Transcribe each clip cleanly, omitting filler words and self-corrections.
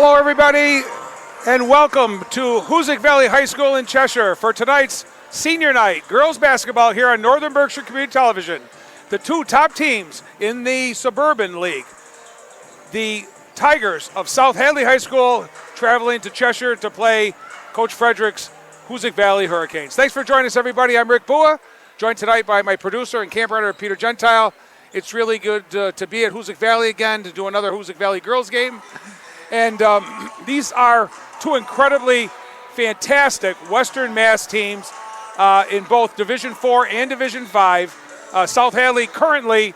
Hello, everybody, and welcome to Hoosac Valley High School in Cheshire for tonight's senior night, girls basketball here on Northern Berkshire Community Television. The two top teams in the Suburban League, the Tigers of South Hadley High School, traveling to Cheshire to play Coach Frederick's Hoosac Valley Hurricanes. Thanks for joining us, everybody. I'm Rick Bua, joined tonight by my producer and camp writer, Peter Gentile. It's really good to be at Hoosac Valley again to do another Hoosac Valley girls game. And these are two incredibly fantastic Western Mass teams in both Division 4 and Division 5. South Hadley currently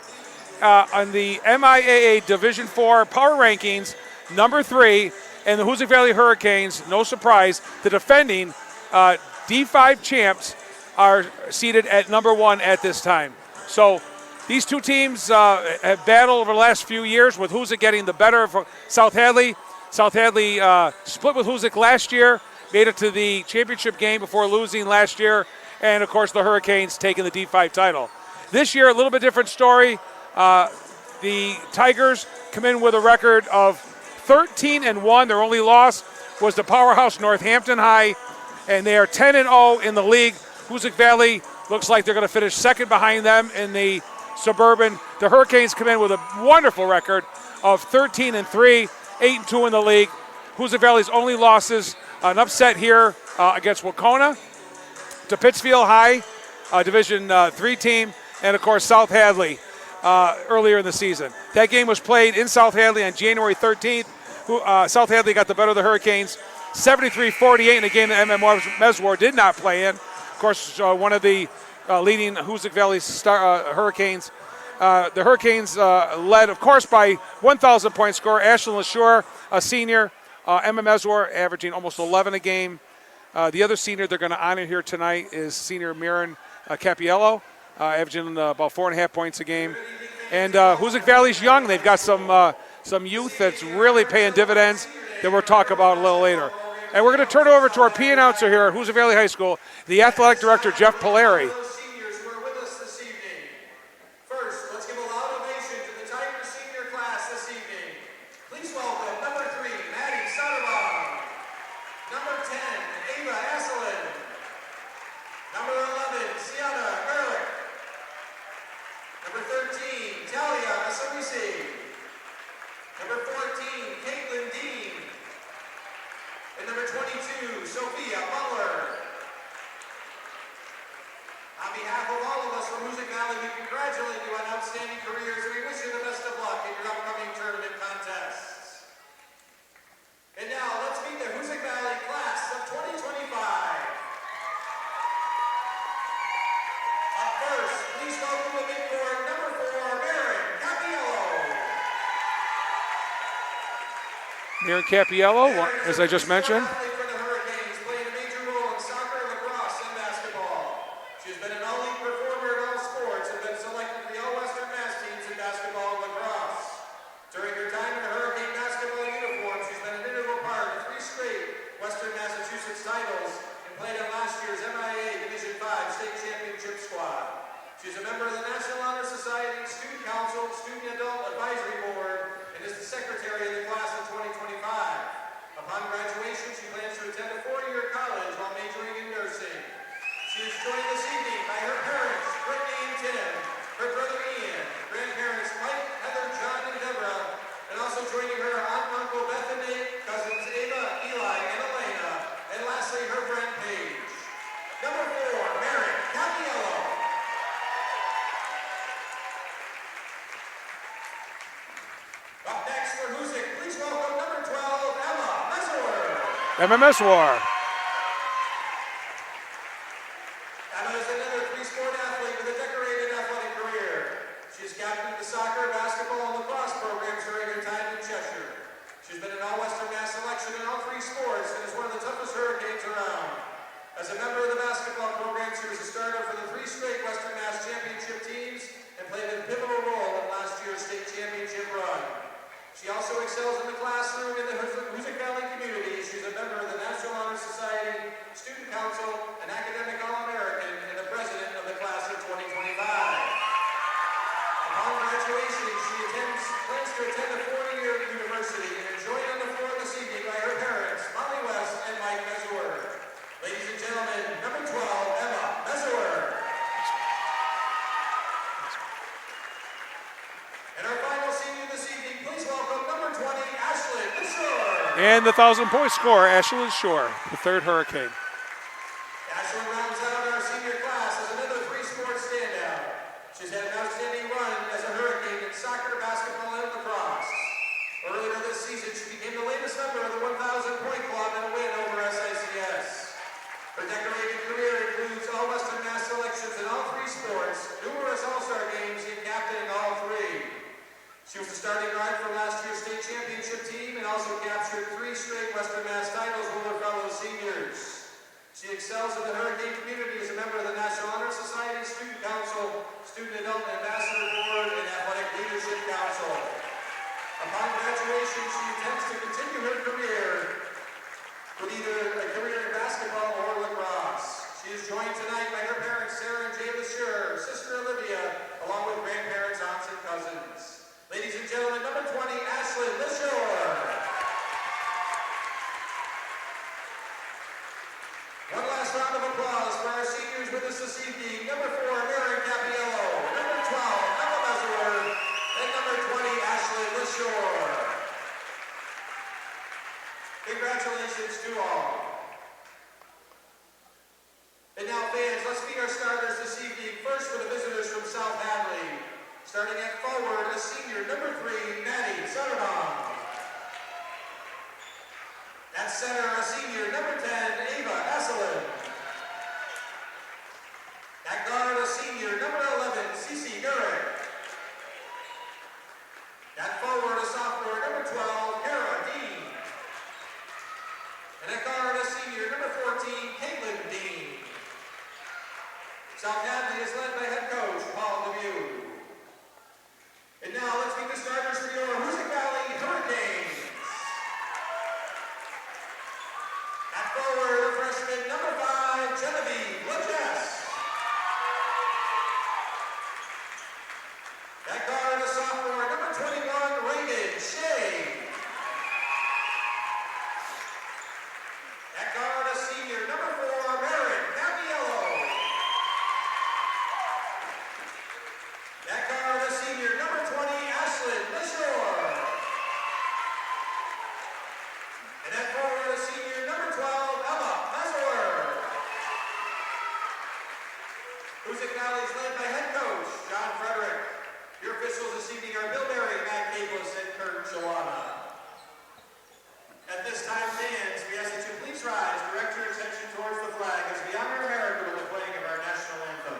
on the MIAA Division 4 power rankings, number 3, and the Hoosac Valley Hurricanes, no surprise, the defending D5 champs are seated at number 1 at this time. So these two teams have battled over the last few years, with Hoosac getting the better of South Hadley. South Hadley split with Hoosac last year, made it to the championship game before losing last year, and of course the Hurricanes taking the D5 title. This year, a little bit different story. The Tigers come in with a record of 13-1. Their only loss was the powerhouse Northampton High, and they are 10-0 in the league. Hoosac Valley looks like they're going to finish second behind them in the Suburban. The Hurricanes come in with a wonderful record of 13-3. 8-2 in the league. Hoosac Valley's only losses, an upset here against Wacona, to Pittsfield High, Division 3 team, and of course South Hadley earlier in the season. That game was played in South Hadley on January 13th. South Hadley got the better of the Hurricanes, 73-48 in a game that MM Meswar did not play in. Of course, one of the leading Hoosac Valley Hurricanes. The Hurricanes led, of course, by 1,000-point scorer, Ashlyn LaSure, a senior. Emma Meswar averaging almost 11 a game. The other senior they're going to honor here tonight is senior Mirren Capiello, averaging about 4.5 points a game. And Hoosac Valley's young. They've got some youth that's really paying dividends that we'll talk about a little later. And we're going to turn it over to our P announcer here at Hoosac Valley High School, the athletic director, Jeff Polari. Mirren Capiello, as I just mentioned. Emma Meswar. Emma is another three-sport athlete with a decorated athletic career. She is captain of the soccer, basketball, and lacrosse programs during her time in Cheshire. She's been an all-Western Mass selection in all 3 sports and is one of the toughest Hurricanes around. As a member of the basketball program, she was a starter for the 3 straight Western Mass championship teams and played a pivotal role in last year's state championship run. She also excels in the classroom in the Hoosac Valley community. She's a member of the National Honor Society, Student Council, an academic All-American, and the president of the class of 2025. Upon graduation, she plans to attend a 4-year university and join on the floor this evening And our final senior this evening, please welcome number 20, Ashlyn Shore. And the 1,000-point scorer, Ashlyn Shore, the third Hurricane. Ashlyn rounds out our senior class as another three-sport standout. She's had an outstanding run as a Hurricane in soccer, basketball, and lacrosse. Earlier this season, she became the latest member of the 1,000-point club in a win over SICS. Her decorated career includes all Western Mass selections in all three sports, numerous all-star games, and captain in all three. She was the starting guard for last year's state championship team and also captured 3 straight Western Mass titles with her fellow seniors. She excels in the Hurricane community as a member of the National Honor Society, Student Council, Student Adult Ambassador Board, and Athletic Leadership Council. Upon graduation, she intends to continue her career with either a career in basketball or lacrosse. She is joined tonight by her parents, Sarah and Jay LaSure, sister Olivia, along with grandparents, aunts, and cousins. Ladies and gentlemen, number 20, Ashlyn LaSure. One last round of applause for our seniors with us this evening. Number 4, Maren Capiello. Number 12, Emma Messerworth. And number 20, Ashlyn LaSure. Congratulations to all. And now, fans, let's meet our starters this evening. First for the visitors from South Hadley. Starting at forward, a senior, number 3, Maddie Soderbaum. At center, a senior, number 10, Ava Esselin. At guard, a senior, number 11, Cece Gurrick. At forward, a sophomore, number 12, Kara Dean. And at guard, a senior, number 14, Caitlin Dean. South Hadley is led by head coach Paul Lemieux. And now let's meet the starters for your Hoosac Valley Hurricanes. At forward, a freshman, number 5, Genevieve Legess. At guard, a sophomore, number 21, Raymond Shea. At guard, a senior, number 4, Maren Capiello. At guard, a senior, number 20, Ashlyn LaSure. And at forward, a senior, number 12, Emma Messerworth. Hoosac Valley is led by head coach John Frederick. Your officials this evening are Bill Berry, Matt Capeless, and Kurt Chilana. At this time, fans, we ask that you please rise, direct your attention towards the flag as we honor America with the playing of our national anthem.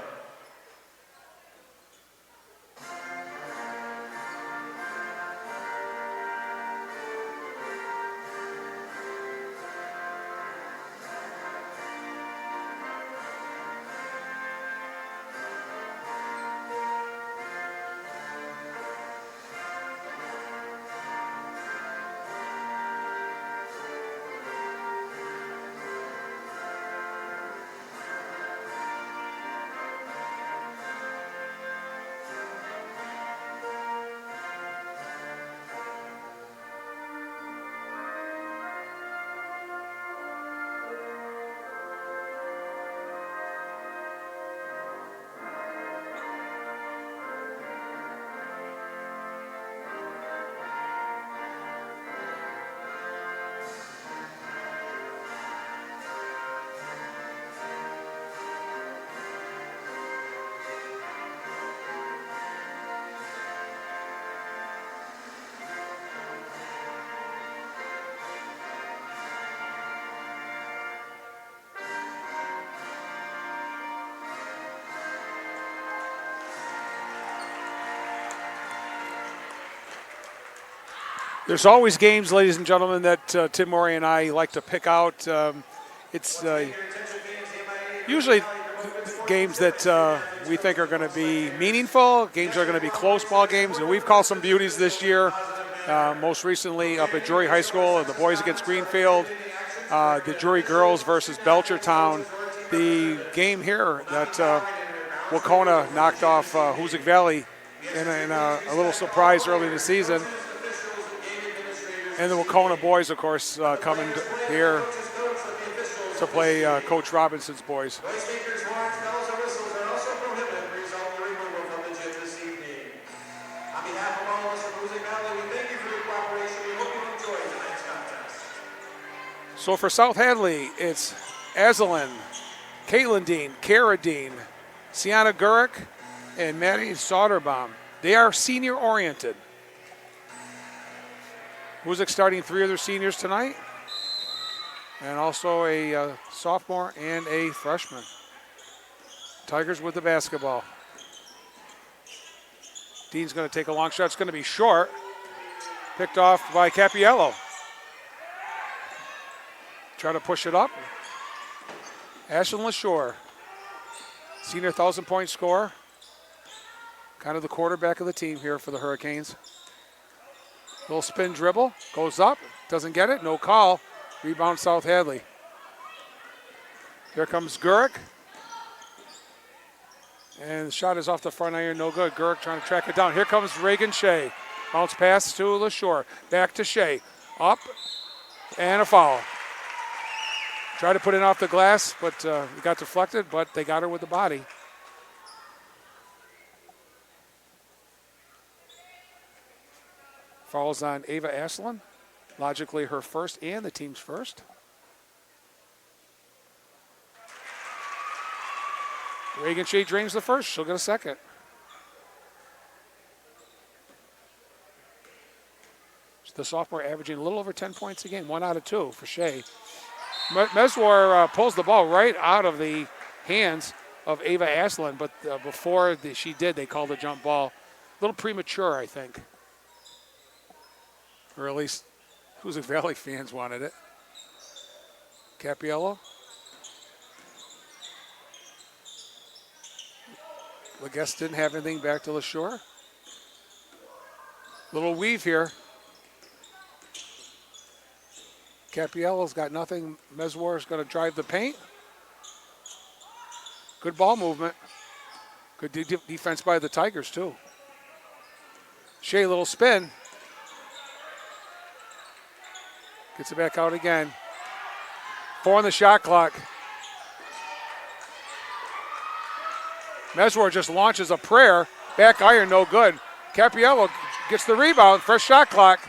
There's always games, ladies and gentlemen, that Tim Morey and I like to pick out. It's usually games that we think are going to be meaningful, games that are going to be close ball games, and we've called some beauties this year. Most recently up at Drury High School, the boys against Greenfield, the Drury girls versus Belchertown. The game here that Wacona knocked off Hoosac Valley in a little surprise early in the season. And the Wacona boys, of course, coming here to play Coach Robinson's boys. Noisemakers, horns, bells, and whistles are also prohibited, resulting in removal from the gym this evening. On behalf of all So for South Hadley, it's Azalin, Caitlin Dean, Kara Dean, Sienna Gurick, and Maddie Soderbaum. They are senior-oriented. Hoosac starting 3 of their seniors tonight, and also a sophomore and a freshman. Tigers with the basketball. Dean's going to take a long shot. It's going to be short. Picked off by Capiello. Try to push it up. Ashlyn LaShore, senior 1,000-point scorer. Kind of the quarterback of the team here for the Hurricanes. Little spin dribble, goes up, doesn't get it, no call. Rebound South Hadley. Here comes Gurick. And the shot is off the front iron, no good. Gurick trying to track it down. Here comes Reagan Shea. Bounce pass to LaShore. Back to Shea. Up, and a foul. Tried to put it off the glass, but it got deflected, but they got her with the body. Fouls on Ava Aslan. Logically her first and the team's first. Reagan Shea drains the first. She'll get a second. The sophomore averaging a little over 10 points a game. 1 out of 2 for Shea. Meswar pulls the ball right out of the hands of Ava Aslan, but before she did, they called a jump ball. A little premature, I think. Or at least Hoosac Valley fans wanted it. Capiello. Leguest didn't have anything back to LaShore. Little weave here. Capiello's got nothing. Meswar's going to drive the paint. Good ball movement. Good defense by the Tigers, too. Shea, little spin. Gets it back out again. 4 on the shot clock. Meswar just launches a prayer. Back iron, no good. Capiello gets the rebound. Fresh shot clock.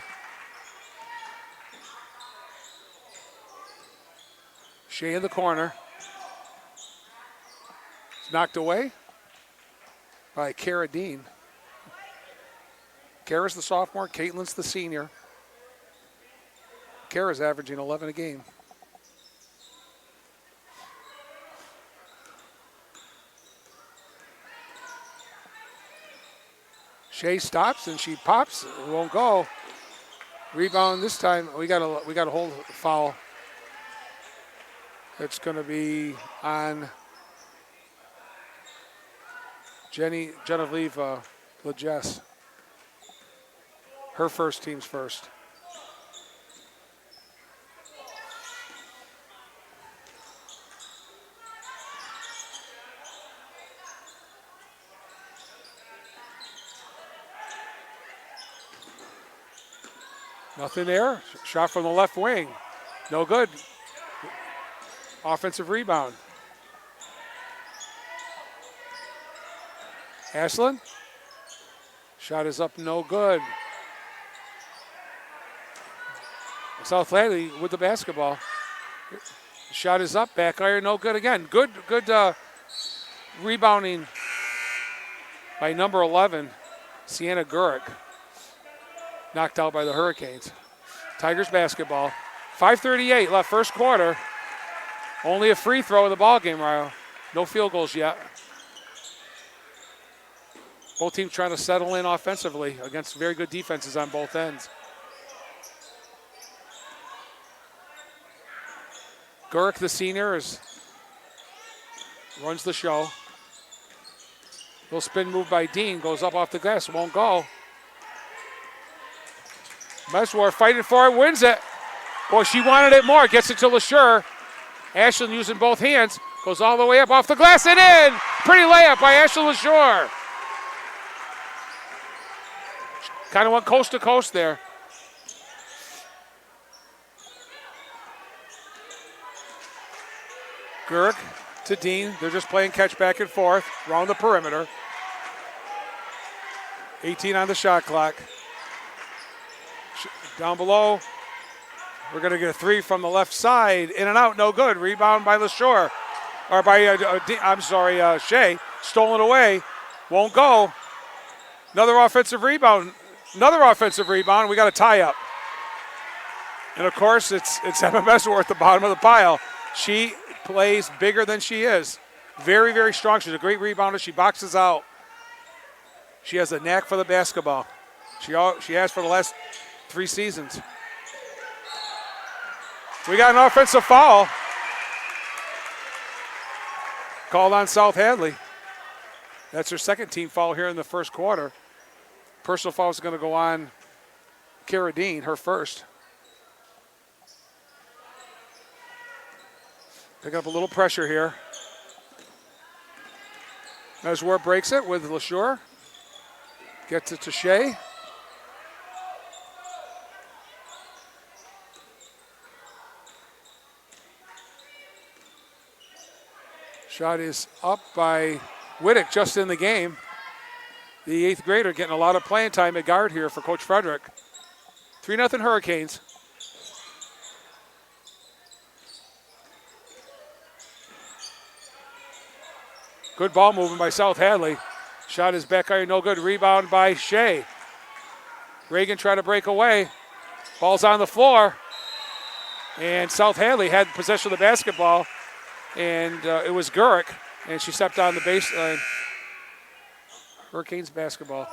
Shea in the corner. It's knocked away by Kara Dean. Kara's the sophomore. Caitlin's the senior. Kara's averaging 11 a game. Shea stops and she pops. It won't go. Rebound this time. We got a hold foul. It's going to be on Genevieve Legess. Her first, team's first. Nothing there. Shot from the left wing. No good. Offensive rebound. Aslan. Shot is up, no good. South Hadley with the basketball. Shot is up, back iron, no good again. Good rebounding by number 11, Sienna Gurick. Knocked out by the Hurricanes. Tigers basketball. 5:38 left, first quarter. Only a free throw in the ball game, Ryo. No field goals yet. Both teams trying to settle in offensively against very good defenses on both ends. Gurick, the senior, runs the show. Little spin move by Dean, goes up off the glass, won't go. Meswar fighting for it, wins it. Boy, she wanted it more, gets it to LaShore. Ashlyn using both hands, goes all the way up off the glass and in. Pretty layup by Ashlyn LaShore. Kind of went coast to coast there. Gurick to Dean. They're just playing catch back and forth around the perimeter. 18 on the shot clock. Down below. We're going to get a three from the left side. In and out, no good. Rebound by LaShore. Or by, Shea. Stolen away. Won't go. Another offensive rebound. Another offensive rebound. We got a tie-up. And, of course, it's Emma Meswar at the bottom of the pile. She plays bigger than she is. Very, very strong. She's a great rebounder. She boxes out. She has a knack for the basketball. She has for the last 3 seasons. We got an offensive foul called on South Hadley. That's her second team foul here in the first quarter. Personal foul is going to go on Cara Dean, her first. Picking up a little pressure here. Meswar breaks it with LaShore. Gets it to Shea. Shot is up by Whittick just in the game. The 8th grader getting a lot of playing time at guard here for Coach Frederick. 3-0 Hurricanes. Good ball movement by South Hadley. Shot is back iron, no good. Rebound by Shea. Reagan tried to break away. Ball's on the floor. And South Hadley had possession of the basketball. And it was Gurrick. And she stepped on the baseline. Hurricanes basketball.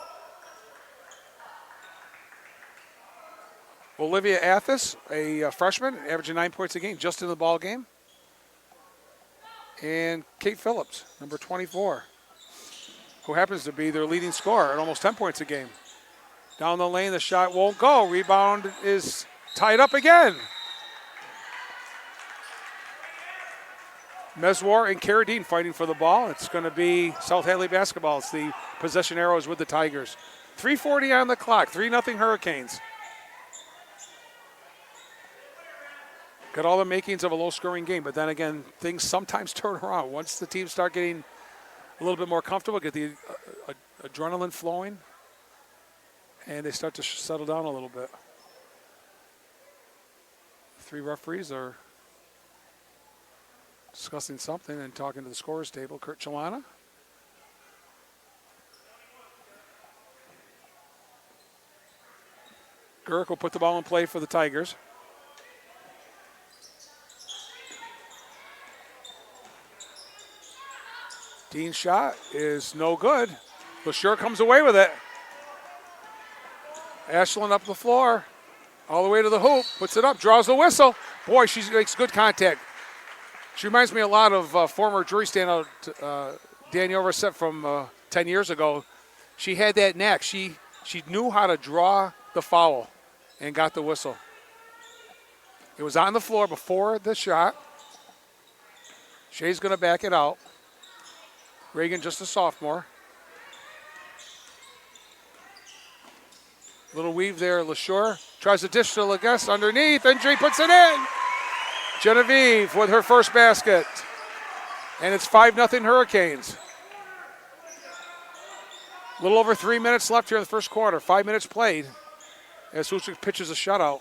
Olivia Athis, a freshman, averaging 9 points a game, just in the ball game. And Kate Phillips, number 24, who happens to be their leading scorer at almost 10 points a game. Down the lane, the shot won't go. Rebound is tied up again. Meswar and Carradine fighting for the ball. It's going to be South Hadley basketball. It's the possession arrows with the Tigers. 3:40 on the clock, 3-0 Hurricanes. Got all the makings of a low-scoring game, but then again, things sometimes turn around. Once the teams start getting a little bit more comfortable, get the adrenaline flowing, and they start to settle down a little bit. 3 referees are discussing something and talking to the scorer's table. Kurt Chalana. Gurk will put the ball in play for the Tigers. Dean's shot is no good. LaShore comes away with it. Ashland up the floor, all the way to the hoop, puts it up, draws the whistle. Boy, she makes good contact. She reminds me a lot of former jury standout Danielle Rossett from 10 years ago. She had that knack. She knew how to draw the foul and got the whistle. It was on the floor before the shot. Shea's going to back it out. Reagan, just a sophomore. Little weave there, LaShore. Tries to dish to Leguest underneath, and she puts it in. Genevieve with her first basket. And it's 5-0 Hurricanes. A little over 3 minutes left here in the first quarter. 5 minutes played as Hoosac pitches a shutout.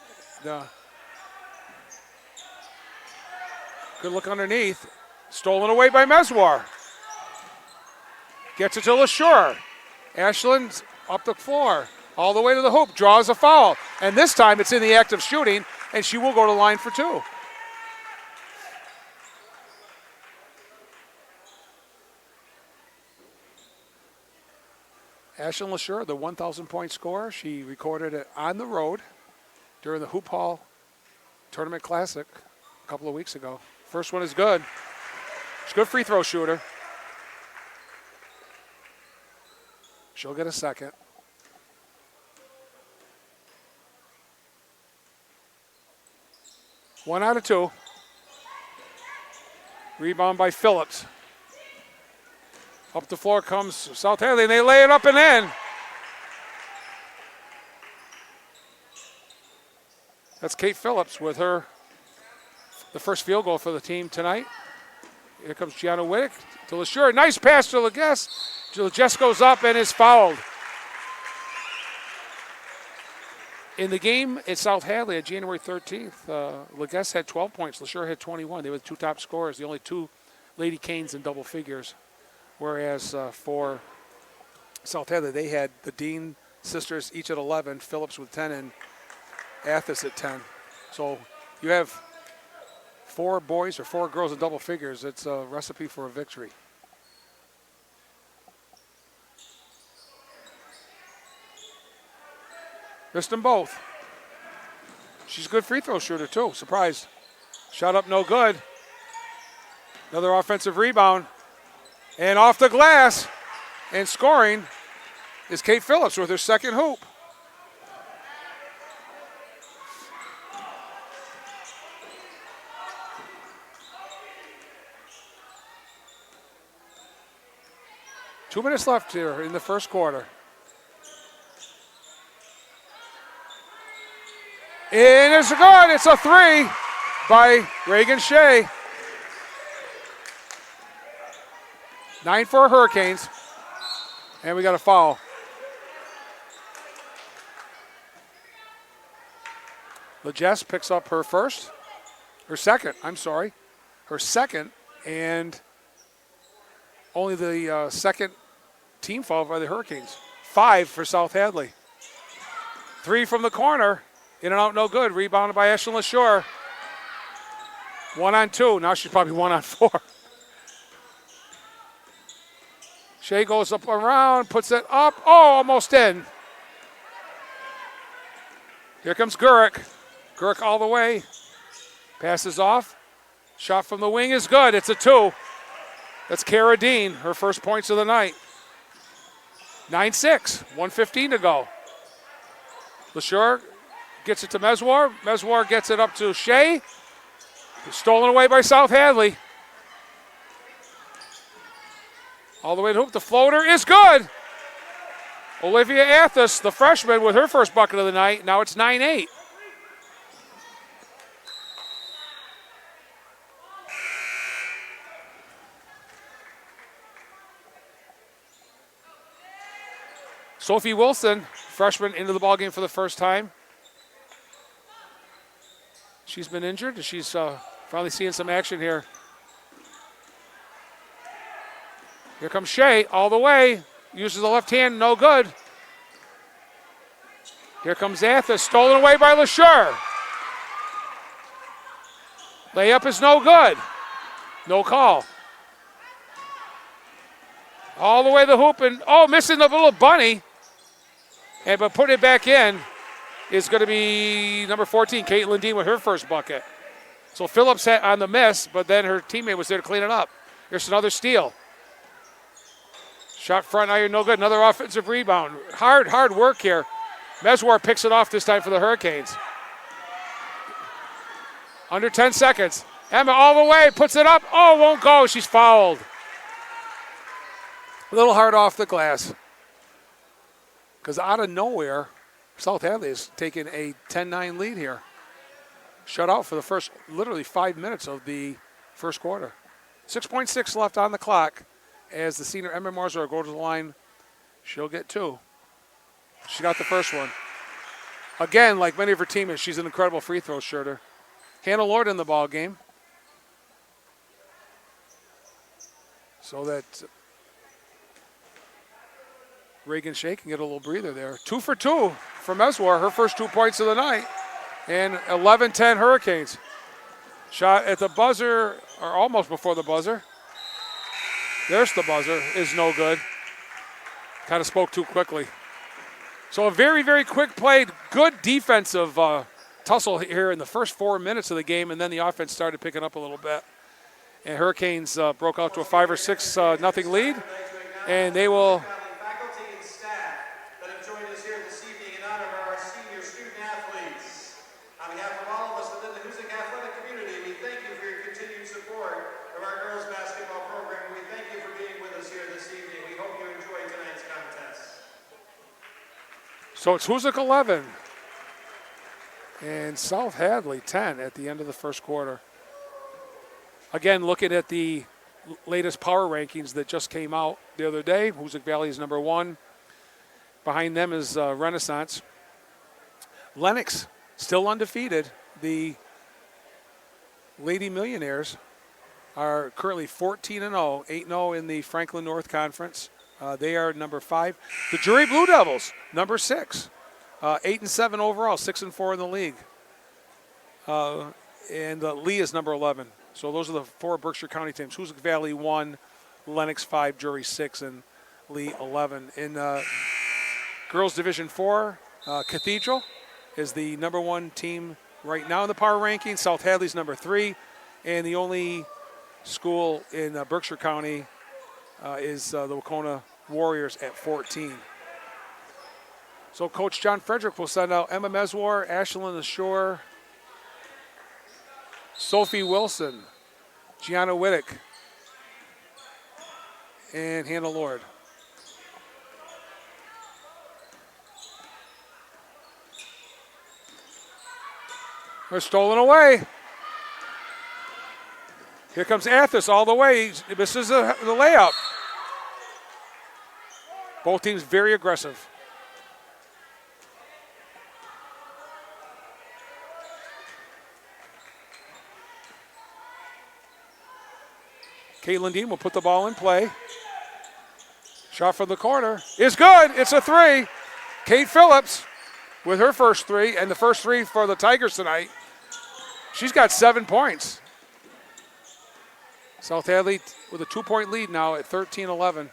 Good look underneath. Stolen away by Meswar. Gets it to LaShore. Ashland up the floor, all the way to the hoop, draws a foul. And this time it's in the act of shooting, and she will go to the line for 2. Ashland LaShore, the 1,000-point scorer. She recorded it on the road during the Hoop Hall Tournament Classic a couple of weeks ago. First one is good. She's a good free throw shooter. She'll get a second. One out of 2. Rebound by Phillips. Up the floor comes South Hadley, and they lay it up and in. That's Kate Phillips with the first field goal for the team tonight. Here comes Gianna Whittick to LaShore. Nice pass to Leguest. Leguest goes up and is fouled. In the game at South Hadley on January 13th, Leguest had 12 points. LaSure had 21. They were the two top scorers, the only two Lady Canes in double figures. Whereas for South Hadley, they had the Dean sisters each at 11, Phillips with 10, and Athos at 10. So you have 4 boys or 4 girls in double figures. It's a recipe for a victory. Missed them both. She's a good free throw shooter, too. Surprised. Shot up, no good. Another offensive rebound. And off the glass and scoring is Kate Phillips with her second hoop. Two minutes left here in the first quarter. And it's good. It's a 3 by Reagan Shea. 9 for Hurricanes. And we got a foul. Leguest picks up her second, and only the second team foul by the Hurricanes. 5 for South Hadley. 3 from the corner. In and out, no good. Rebounded by Ashlyn LaSure. 1 on 2. Now she's probably 1 on 4. Shea goes up around, puts it up. Oh, almost in. Here comes Gurek. Gurek all the way. Passes off. Shot from the wing is good. It's a 2. That's Cara Dean, her first points of the night. 9-6, 1:15 to go. LaSure gets it to Meswar. Meswar gets it up to Shea. Stolen away by South Hadley. All the way to hoop. The floater is good. Olivia Athos, the freshman, with her first bucket of the night. Now it's 9-8. Sophie Wilson, freshman, into the ballgame for the first time. She's been injured. She's finally seeing some action here. Here comes Shea all the way. Uses the left hand, no good. Here comes Athos, stolen away by LaSure. Layup is no good. No call. All the way to the hoop, and missing the little bunny. But putting it back in is going to be number 14, Caitlin Dean, with her first bucket. So Phillips had on the miss, but then her teammate was there to clean it up. Here's another steal. Shot front iron, no good. Another offensive rebound. Hard work here. Meswar picks it off this time for the Hurricanes. Under 10 seconds. Emma all the way, puts it up. Oh, won't go. She's fouled. A little hard off the glass. Because out of nowhere, South Hadley is taking a 10-9 lead here. Shut out for the first literally 5 minutes of the first quarter. 6.6 left on the clock. As the senior Emma Marzar goes to the line, she'll get 2. She got the first one. Again, like many of her teammates, she's an incredible free throw shooter. Hannah Lord in the ball game. So that Reagan Shea can get a little breather there. 2 for 2 for Meswar, her first 2 points of the night. And 11-10 Hurricanes. Shot at the buzzer, or almost before the buzzer. There's the buzzer, is no good. Kind of spoke too quickly. So a very, very quick play. Good defensive tussle here in the first 4 minutes of the game, and then the offense started picking up a little bit. And Hurricanes broke out to a 5 or 6 nothing lead, and they will. Faculty and staff that have joined us here this evening in honor of our senior student athletes. On behalf of all of us within the Hoosac athletic community, we thank you for your continued support of our girls basketball program. We thank you for being with us here this evening. We hope you enjoy tonight's contest. So it's Hoosac 11 and South Hadley 10 at the end of the first quarter. Again, looking at the latest power rankings that just came out the other day, Hoosac Valley is number 1. Behind them is Renaissance. Lennox still undefeated. The Lady Millionaires are currently 14-0, 8-0 in the Franklin North Conference. They are number 5. The Drury Blue Devils, number 6, 8-7 overall, 6-4 in the league. And Lee is number 11. So those are the 4 Berkshire County teams. Hoosac Valley 1, Lennox 5, Drury 6, and Lee 11. In Girls Division 4, Cathedral is the number 1 team right now in the power ranking. South Hadley's number 3, and the only school in Berkshire County is the Wacona Warriors at 14. So Coach John Frederick will send out Emma Meswar, Ashlyn Ashore, Sophie Wilson, Gianna Wittick, and Hannah Lord. They're stolen away. Here comes Athos all the way. He misses the layup. Both teams very aggressive. Caitlin Dean will put the ball in play. Shot from the corner is good. It's a 3. Kate Phillips with her first 3, and the first 3 for the Tigers tonight. She's got 7 points. South Hadley with a 2-point lead now at 13-11.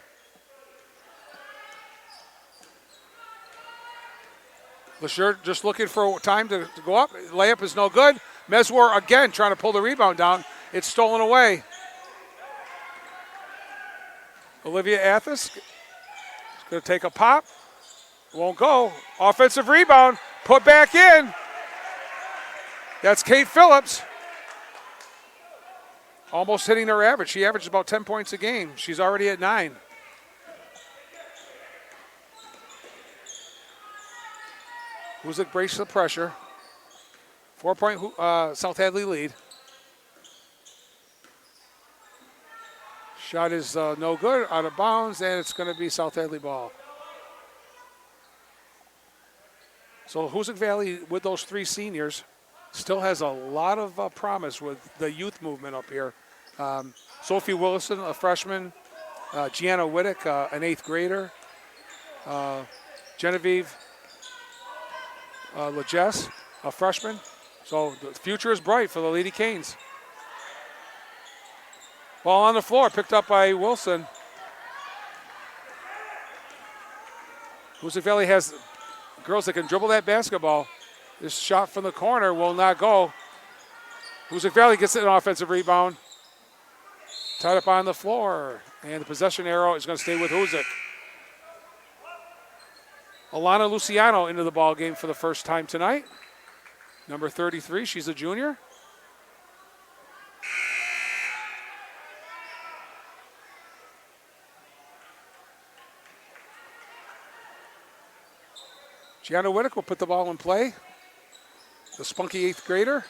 LeSure just looking for time to go up. Layup is no good. Meswar again trying to pull the rebound down. It's stolen away. Olivia Athos is going to take a pop. Won't go. Offensive rebound. Put back in. That's Kate Phillips. Almost hitting her average. She averages about 10 points a game. She's already at 9. Hoosac breaks the pressure. 4-point South Hadley lead. Shot is no good, out of bounds, and it's going to be South Hadley ball. So Hoosac Valley, with those 3 seniors, still has a lot of promise with the youth movement up here. Sophie Wilson, a freshman. Gianna Wittick, an 8th grader. Genevieve Legesse, a freshman. So the future is bright for the Lady Canes. Ball on the floor, picked up by Wilson. Hoosac Valley has girls that can dribble that basketball. This shot from the corner will not go. Hoosac Valley gets an offensive rebound. Tied up on the floor, and the possession arrow is going to stay with Hoosac. Alana Luciano into the ball game for the first time tonight. Number 33, she's a junior. Gianna Wittick will put the ball in play. The spunky 8th grader.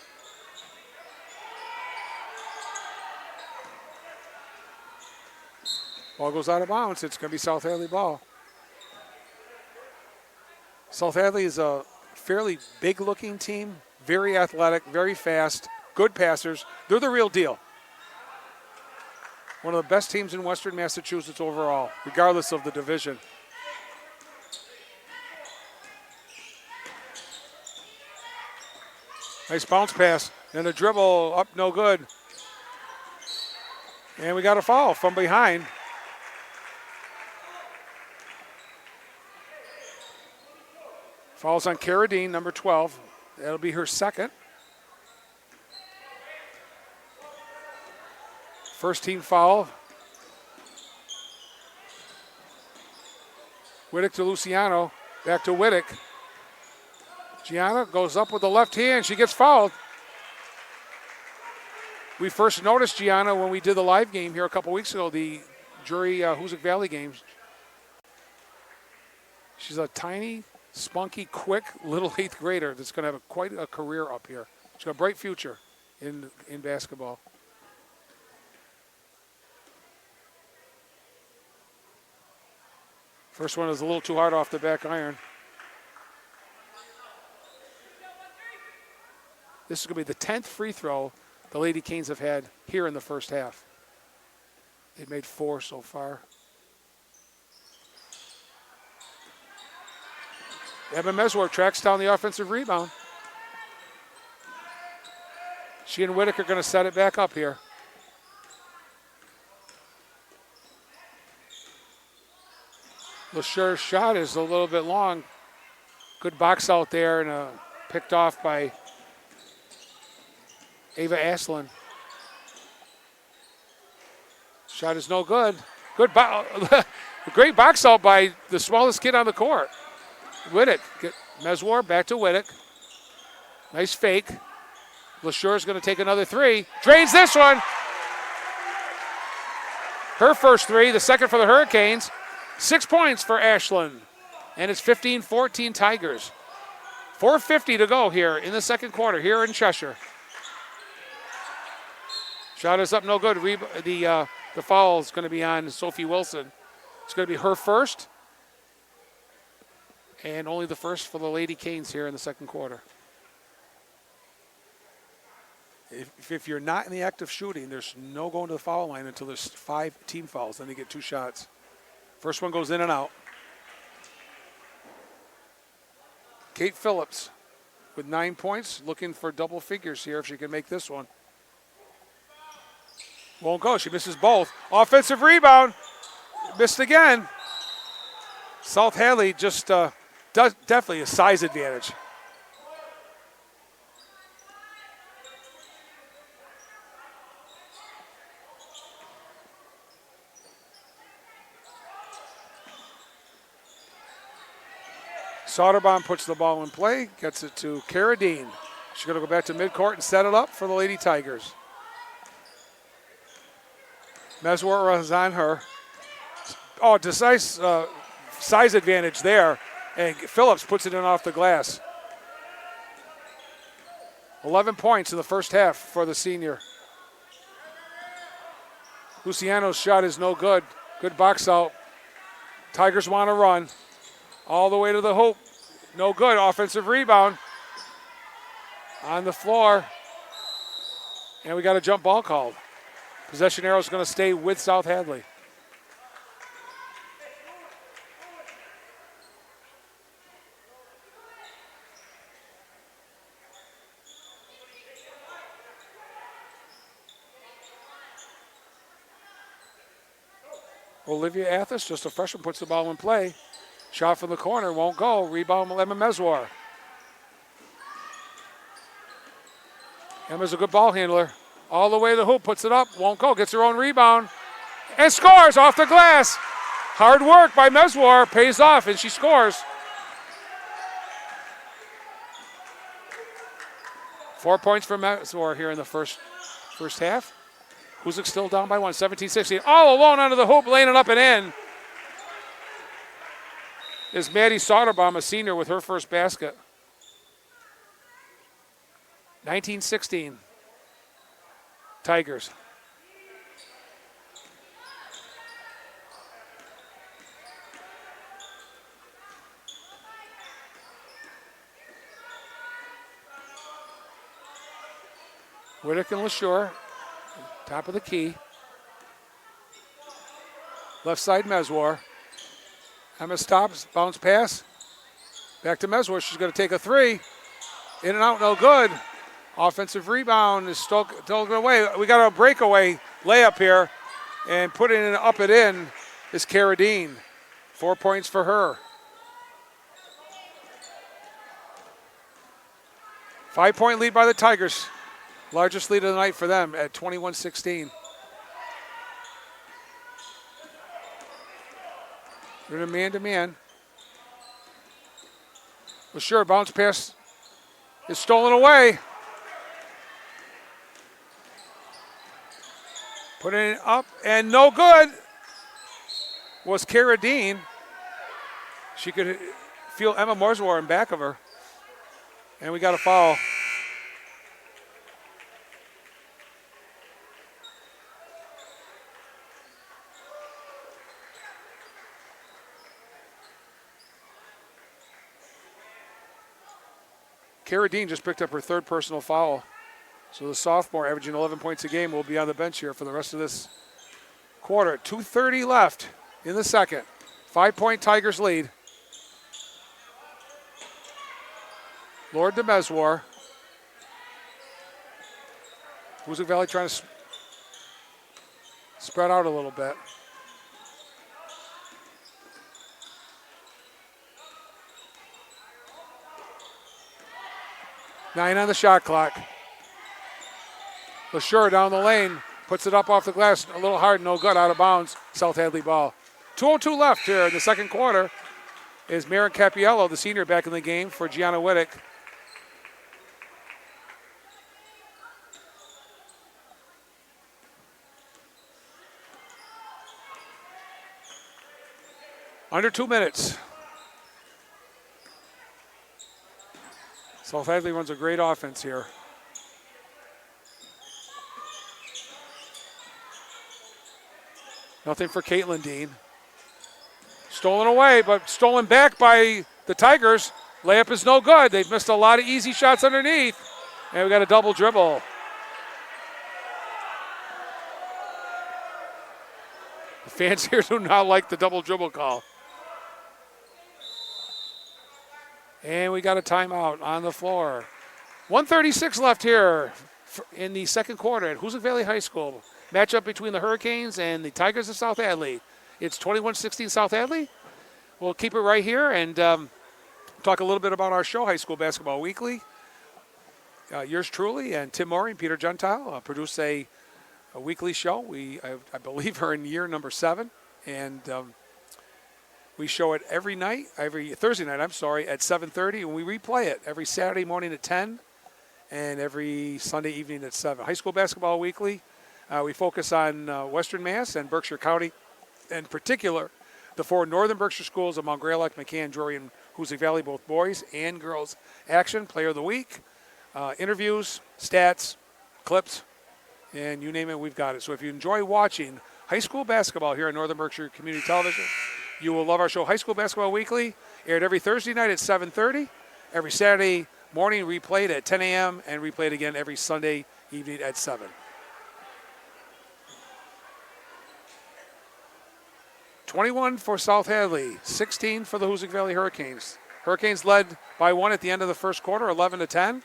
Ball goes out of bounds. It's going to be South Hadley ball. South Hadley is a fairly big-looking team, very athletic, very fast, good passers. They're the real deal. One of the best teams in Western Massachusetts overall, regardless of the division. Nice bounce pass, and the dribble up, no good. And we got a foul from behind. Fouls on Carradine, number 12. That'll be her second. First team foul. Wittick to Luciano. Back to Wittick. Gianna goes up with the left hand. She gets fouled. We first noticed Gianna when we did the live game here a couple weeks ago, the Drury Hoosac Valley games. She's a tiny, spunky, quick little 8th grader that's going to have quite a career up here. She's got a bright future in basketball. First one is a little too hard off the back iron. This is going to be the 10th free throw the Lady Canes have had here in the first half. They've made 4 so far. Emma Meswar tracks down the offensive rebound. She and Whittaker are going to set it back up here. LeSure's shot is a little bit long. Good box out there and picked off by Ava Aslan. Shot is no good. Great box out by the smallest kid on the court. Whittick. Meswar back to Whittick. Nice fake. LeSure's going to take another 3. Drains this one. Her first 3, the second for the Hurricanes. 6 points for Ashland. And it's 15-14 Tigers. 4:50 to go here in the second quarter here in Cheshire. Shot is up, no good. The foul is going to be on Sophie Wilson. It's going to be her first. And only the first for the Lady Canes here in the second quarter. If you're not in the act of shooting, there's no going to the foul line until there's 5 team fouls. Then you get 2 shots. First one goes in and out. Kate Phillips with 9 points, looking for double figures here if she can make this one. Won't go. She misses both. Offensive rebound. Missed again. South Hadley just definitely a size advantage. Soderbaum puts the ball in play, gets it to Carradine. She's going to go back to midcourt and set it up for the Lady Tigers. Meswar is on her. Oh, decisive size advantage there. And Phillips puts it in off the glass. 11 points in the first half for the senior. Luciano's shot is no good. Good box out. Tigers want to run. All the way to the hoop. No good. Offensive rebound. On the floor. And we got a jump ball called. Possession arrow is going to stay with South Hadley. Olivia Athos, just a freshman, puts the ball in play. Shot from the corner, won't go. Rebound, Emma Meswar. Emma's a good ball handler. All the way to the hoop, puts it up, won't go. Gets her own rebound and scores off the glass. Hard work by Meswar pays off, and she scores. 4 points for Meswar here in the first half. Hoosac still down by 1, 17-16. All alone under the hoop, laying it up and in. Is Maddie Soderbaum, a senior, with her first basket. 19-16. Tigers. Whittaker and LeSure, top of the key. Left side, Meswar. Emma stops, bounce pass. Back to Meswar. She's going to take a 3. In and out, no good. Offensive rebound is stolen away. We got a breakaway layup here, and putting it up and in is Carradine. 4 points for her. 5-point lead by the Tigers. Largest lead of the night for them at 21-16. They're in a man-to-man. LeSure, bounce pass is stolen away. Putting it up and no good was Carradine. She could feel Emma Meswar in back of her. And we got a foul. Kara Dean just picked up her third personal foul. So the sophomore, averaging 11 points a game, will be on the bench here for the rest of this quarter. 2:30 left in the second. 5-point Tigers lead. Lord de Meswar. Hoosac Valley trying to spread out a little bit. Nine on the shot clock. LaSure down the lane, puts it up off the glass, a little hard, no good, out of bounds. South Hadley ball. 2:02 left here in the second quarter. Is Maren Capiello, the senior, back in the game for Gianna Wittick. Under 2 minutes. South Hadley runs a great offense here. Nothing for Caitlin Dean. Stolen away, but stolen back by the Tigers. Layup is no good. They've missed a lot of easy shots underneath. And we got a double dribble. The fans here do not like the double dribble call. And we got a timeout on the floor. 1:36 left here in the second quarter at Hoosac Valley High School. Matchup between the Hurricanes and the Tigers of South Hadley. It's 21-16 South Hadley. We'll keep it right here and talk a little bit about our show, High School Basketball Weekly. Yours truly and Tim Maury and Peter Gentile produce a weekly show. I believe we're in year number 7. And we show it every Thursday night, at 7:30. And we replay it every Saturday morning at 10 and every Sunday evening at 7. High School Basketball Weekly. We focus on Western Mass and Berkshire County, in particular, the 4 northern Berkshire schools of Mount Greylock, McCann, Drury, and Hoosac Valley, both boys and girls. Action, Player of the Week, interviews, stats, clips, and you name it, we've got it. So if you enjoy watching high school basketball here on Northern Berkshire Community Television, you will love our show, High School Basketball Weekly, aired every Thursday night at 7:30, every Saturday morning replayed at 10 a.m., and replayed again every Sunday evening at 7. 21 for South Hadley, 16 for the Hoosac Valley Hurricanes. Hurricanes led by 1 at the end of the first quarter, 11-10.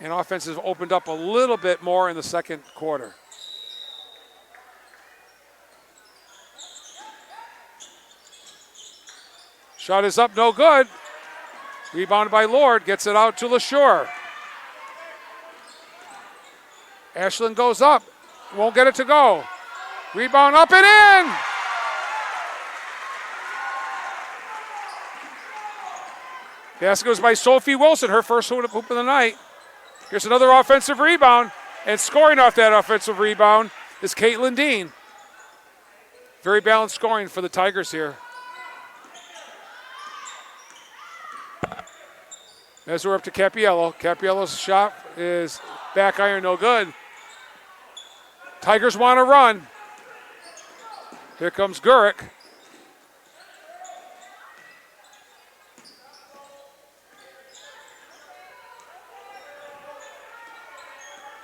And offense has opened up a little bit more in the second quarter. Shot is up, no good. Rebounded by Lord, gets it out to LaSure. Ashland goes up, won't get it to go. Rebound up and in! Basket goes by Sophie Wilson, her first hoop of the night. Here's another offensive rebound, and scoring off that offensive rebound is Caitlin Dean. Very balanced scoring for the Tigers here. As we're up to Capiello. Capiello's shot is back iron, no good. Tigers want to run. Here comes Gurick.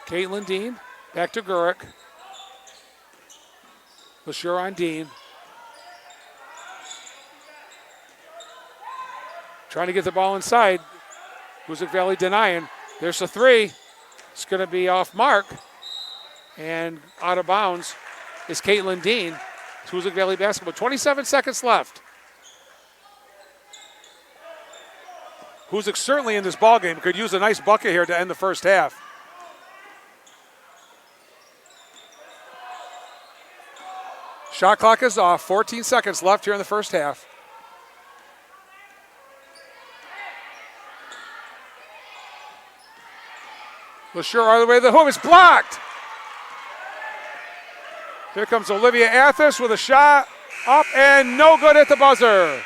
Caitlin Dean, back to Gurick. LaSure on Dean. Trying to get the ball inside. Hoosac Valley denying. There's a 3. It's going to be off mark. And out of bounds is Caitlin Dean. It's Hoosac Valley basketball. 27 seconds left. Hoosac certainly in this ballgame could use a nice bucket here to end the first half. Shot clock is off. 14 seconds left here in the first half. LaSure all the way to the hoop. It's blocked. Here comes Olivia Athos with a shot. Up and no good at the buzzer.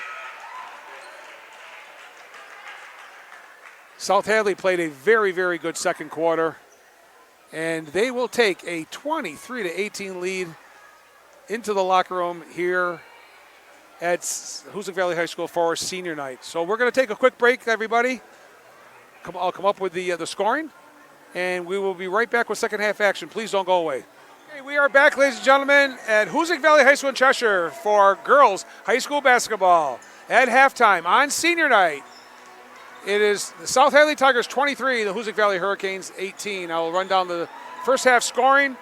South Hadley played a very, very good second quarter. And they will take a 23-18 lead into the locker room here at Hoosac Valley High School for senior night. So we're going to take a quick break, everybody. I'll come up with the scoring, and we will be right back with second half action. Please don't go away. Okay, we are back, ladies and gentlemen, at Hoosac Valley High School in Cheshire for girls high school basketball at halftime on senior night. It is the South Hadley Tigers 23, the Hoosac Valley Hurricanes 18. I will run down the first half scoring.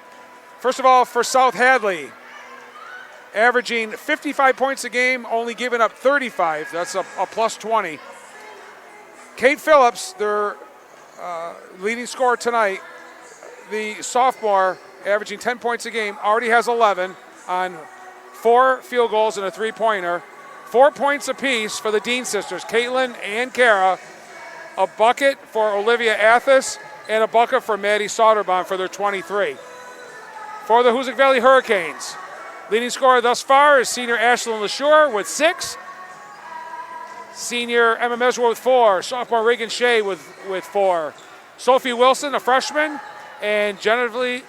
First of all, for South Hadley, averaging 55 points a game, only giving up 35. That's a plus 20. Kate Phillips, their leading scorer tonight, the sophomore, averaging 10 points a game, already has 11 on 4 field goals and a three-pointer. 4 points apiece for the Dean sisters, Caitlin and Kara. A bucket for Olivia Athos and a bucket for Maddie Soderbaum for their 23. For the Hoosac Valley Hurricanes, leading scorer thus far is senior Ashlyn LaSure with 6. Senior Emma Meswer with 4. Sophomore Reagan Shea with 4. Sophie Wilson, a freshman, and Genevieve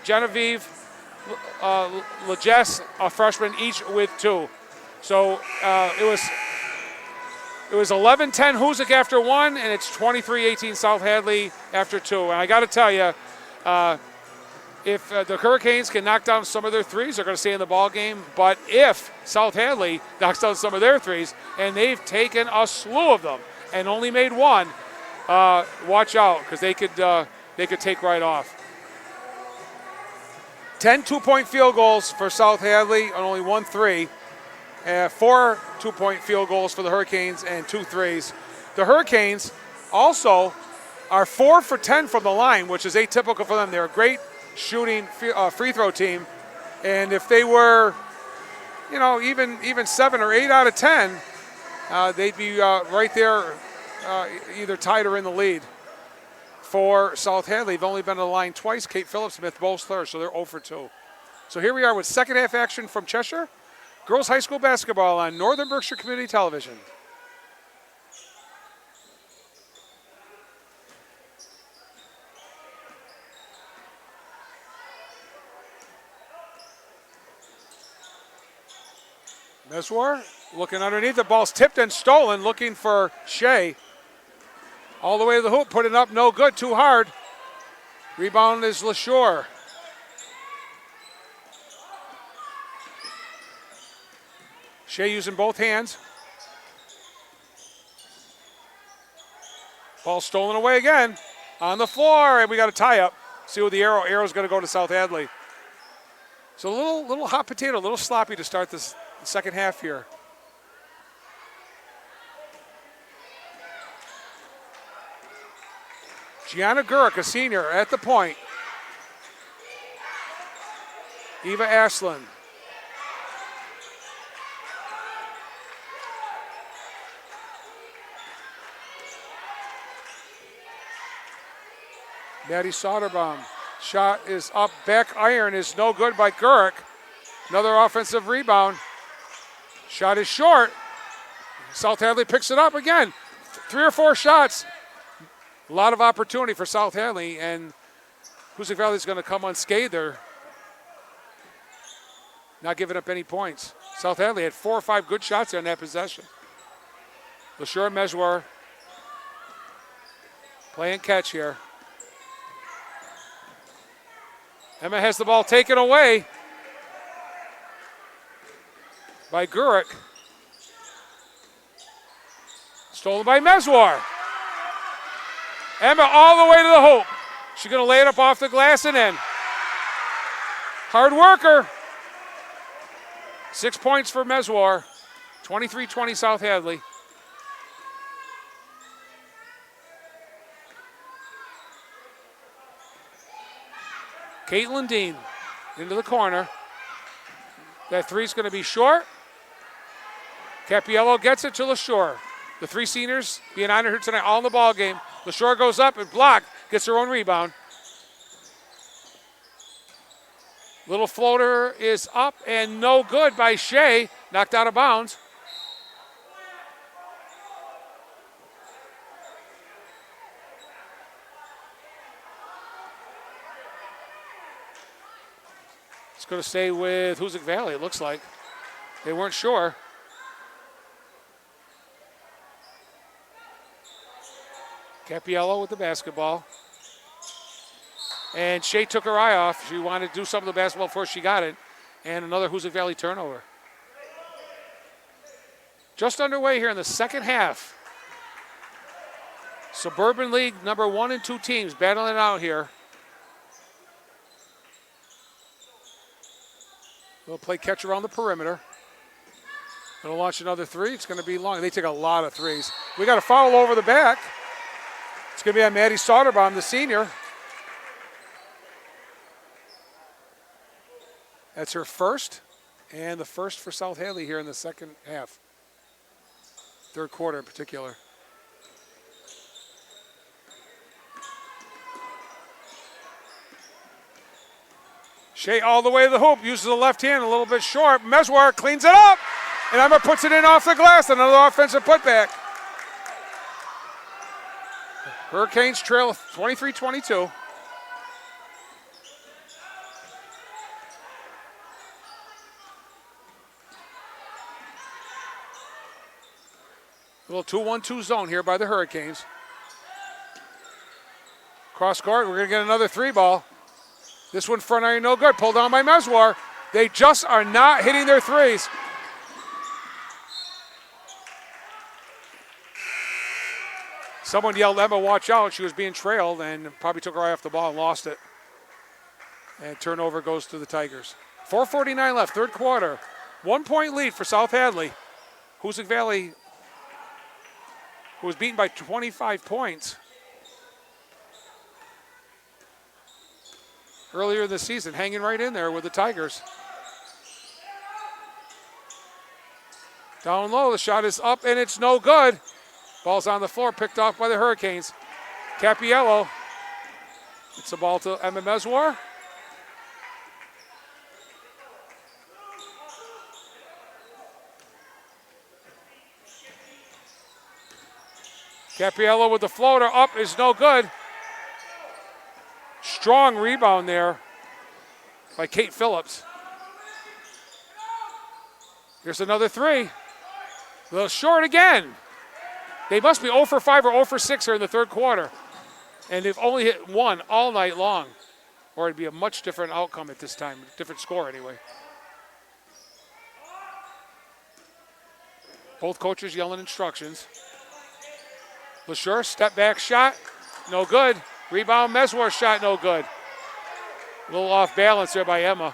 Legess, a freshman, each with 2. So it was 11-10 Hoosac after 1, and it's 23-18 South Hadley after 2. And I got to tell you, if the Hurricanes can knock down some of their threes, they're going to stay in the ball game. But if South Hadley knocks down some of their threes, and they've taken a slew of them and only made 1, watch out, because they could take right off. 10 two-point field goals for South Hadley and only 1 3. 4 two-point field goals for the Hurricanes and 2 threes. The Hurricanes also are 4 for 10 from the line, which is atypical for them. They're a great shooting free throw team, and if they were, even 7 or 8 out of 10, they'd be right there, either tied or in the lead. For South Hadley, they've only been to the line twice. Kate Phillips, Smith, Bosler, so they're 0 for 2. So here we are with second half action from Cheshire. Girls high school basketball on Northern Berkshire Community Television. Meswar looking underneath. The ball's tipped and stolen, looking for Shea. All the way to the hoop, put it up, no good, too hard. Rebound is LaSure. Shea using both hands. Ball stolen away again. On the floor, and we got a tie-up. See what the arrow's going to go to South Hadley. So a little hot potato, a little sloppy to start this second half here. Gianna Gurk, a senior, at the point. Eva Ashlyn. Maddie Soderbaum. Shot is up. Back iron is no good by Gurk. Another offensive rebound. Shot is short. South Hadley picks it up again. 3 or 4 shots. A lot of opportunity for South Hadley, and Hoosac Valley is going to come unscathed there. Not giving up any points. South Hadley had 4 or 5 good shots there in that possession. LaSure Meswar playing catch here. Emma has the ball taken away by Gurk. Stolen by Meswar. Emma all the way to the hoop. She's going to lay it up off the glass and in. Hard worker. 6 points for Meswar. 23-20 South Hadley. Caitlin Dean into the corner. That three's going to be short. Capiello gets it to LaSure. The 3 seniors being honored here tonight, all in the ball game. LaSure goes up and blocked, gets her own rebound. Little floater is up and no good by Shea. Knocked out of bounds. It's going to stay with Hoosac Valley, it looks like. They weren't sure. Capiello with the basketball. And Shea took her eye off. She wanted to do something with the basketball before she got it. And another Hoosac Valley turnover. Just underway here in the second half. Suburban League number 1 and 2 teams battling it out here. They'll play catch around the perimeter. They'll launch another three. It's going to be long. They take a lot of threes. We got a foul over the back. It's going to be on Maddie Soderbaum, the senior. That's her first, and the first for South Hadley here in the second half. Third quarter in particular. Shea all the way to the hoop, uses the left hand, a little bit short. Meswar cleans it up, and Emma puts it in off the glass. Another offensive putback. Hurricanes trail 23-22. A little 2-1-2 zone here by the Hurricanes. Cross court, we're going to get another three ball. This one front iron no good. Pulled down by Meswar. They just are not hitting their threes. Someone yelled, Emma, watch out. She was being trailed and probably took her eye off the ball and lost it. And turnover goes to the Tigers. 4:49 left, third quarter. 1 point lead for South Hadley. Hoosac Valley, who was beaten by 25 points earlier this season, hanging right in there with the Tigers. Down low, the shot is up and it's no good. Ball's on the floor, picked off by the Hurricanes. Capiello. It's the ball to Emma Meswar. Capiello with the floater, up is no good. Strong rebound there by Kate Phillips. Here's another three. A little short again. They must be 0 for 5 or 0 for 6 here in the third quarter. And they've only hit one all night long. Or it'd be a much different outcome at this time. Different score anyway. Both coaches yelling instructions. LaSure, step back shot, no good. Rebound, Meswar shot, no good. A little off balance there by Emma.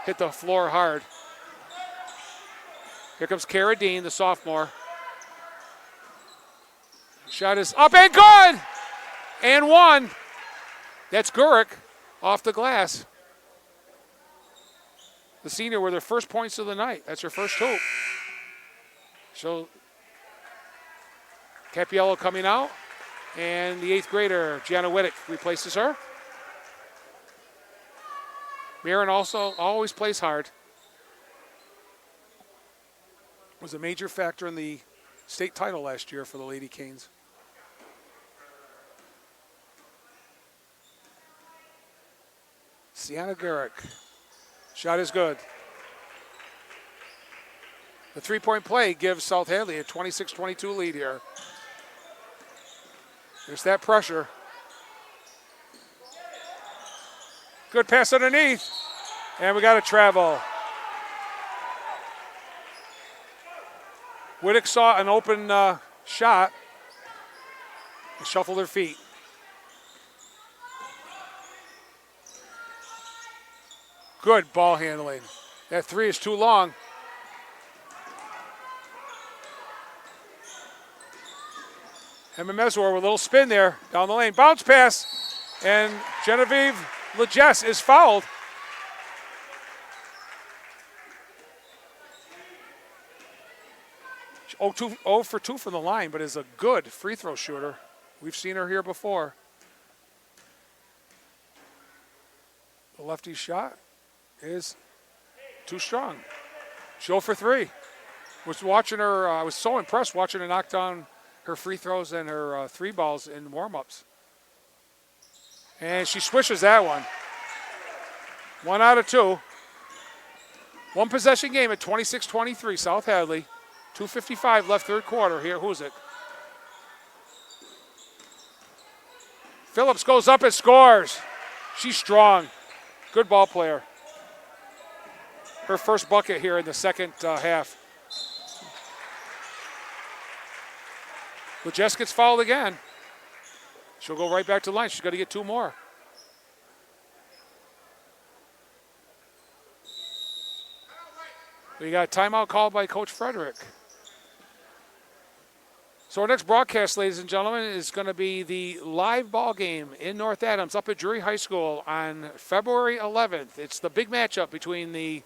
Hit the floor hard. Here comes Cara Dean, the sophomore. Shot is up and good! And one. That's Gurick off the glass. The senior with her first points of the night. That's her first hoop. So Capiello coming out, and the 8th grader, Gianna Wittick, replaces her. Marin also always plays hard. Was a major factor in the state title last year for the Lady Canes. Sienna Garrick. Shot is good. The three-point play gives South Hadley a 26-22 lead here. There's that pressure. Good pass underneath. And we got a travel. Wittick saw an open shot and shuffled her feet. Good ball handling. That three is too long. Emma Meswar with a little spin there down the lane. Bounce pass. And Genevieve Legesse is fouled. Oh, 0 for 2 from the line, but is a good free throw shooter. We've seen her here before. The lefty shot is too strong. She's 0 for 3. Was watching her. I was so impressed watching her knock down her free throws and her three balls in warm-ups. And she swishes that one. 1 out of 2. One possession game at 26-23, South Hadley. 2:55 left third quarter here at Hoosac. Phillips goes up and scores. She's strong. Good ball player. Her first bucket here in the second half. But Jess gets fouled again. She'll go right back to the line. She's got to get 2 more. We got a timeout called by Coach Frederick. So our next broadcast, ladies and gentlemen, is going to be the live ball game in North Adams up at Drury High School on February 11th. It's the big matchup between the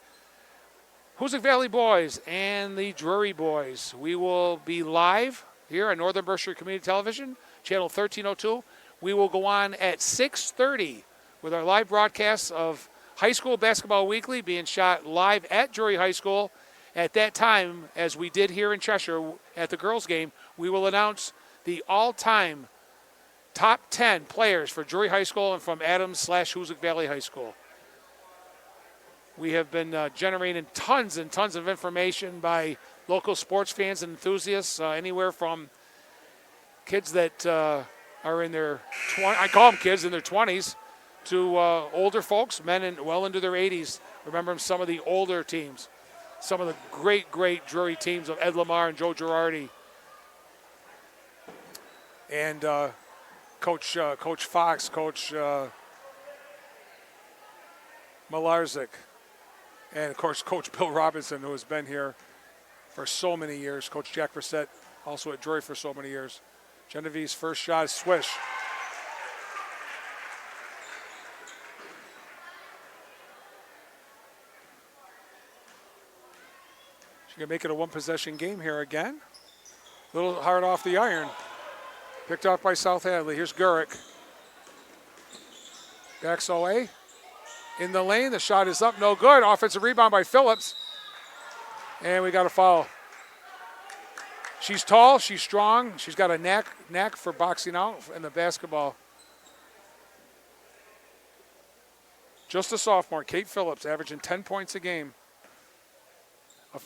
Hoosac Valley boys and the Drury boys. We will be live here on Northern Berkshire Community Television, channel 1302. We will go on at 6:30 with our live broadcast of High School Basketball Weekly being shot live at Drury High School. At that time, as we did here in Cheshire at the girls' game, we will announce the all-time top 10 players for Drury High School and from Adams/Hoosac Valley High School. We have been generating tons and tons of information by local sports fans and enthusiasts, anywhere from kids that are in their I call them kids in their 20s, to older folks, men well into their 80s. Remember some of the older teams, some of the great Drury teams of Ed Lamar and Joe Girardi. And Coach Fox, Coach Malarzik, and of course Coach Bill Robinson, who has been here for so many years. Coach Jack Brissett, also at Drury for so many years. Genevieve's first shot is swish. She's going to make it a one-possession game here again. A little hard off the iron. Picked off by South Hadley. Here's Gurick. Backs away. In the lane, the shot is up, no good. Offensive rebound by Phillips. And we got a foul. She's tall, she's strong. She's got a knack for boxing out in the basketball. Just a sophomore, Kate Phillips, averaging 10 points a game.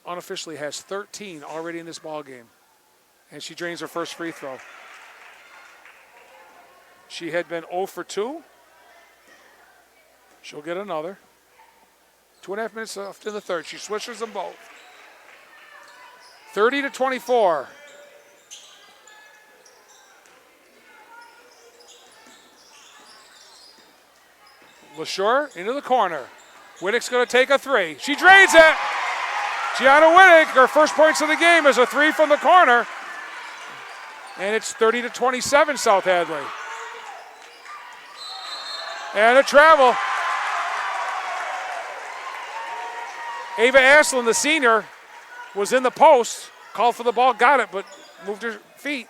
Unofficially has 13 already in this ball game. And she drains her first free throw. She had been 0 for 2. She'll get another. 2.5 minutes left in the third. She switches them both. 30-24. LaSure into the corner. Whittick's going to take a 3. She drains it. Gianna Whittick, her first points of the game is a 3 from the corner. And it's 30-27 South Hadley. And a travel. Ava Aslan, the senior, was in the post, called for the ball, got it, but moved her feet.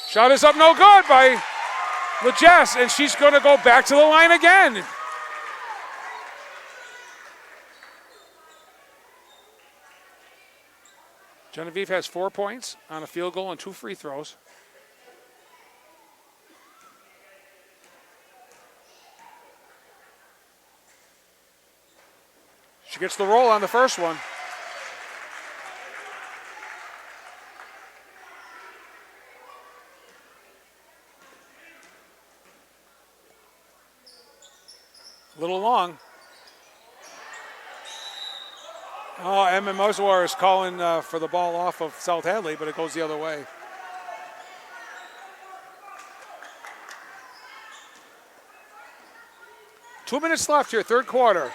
Shot is up, no good by LaJess, and she's going to go back to the line again. Genevieve has 4 points on a field goal and 2 free throws. She gets the roll on the first one. A little long. Oh, Emma Moswar is calling for the ball off of South Hadley, but it goes the other way. Two minutes left here, third quarter.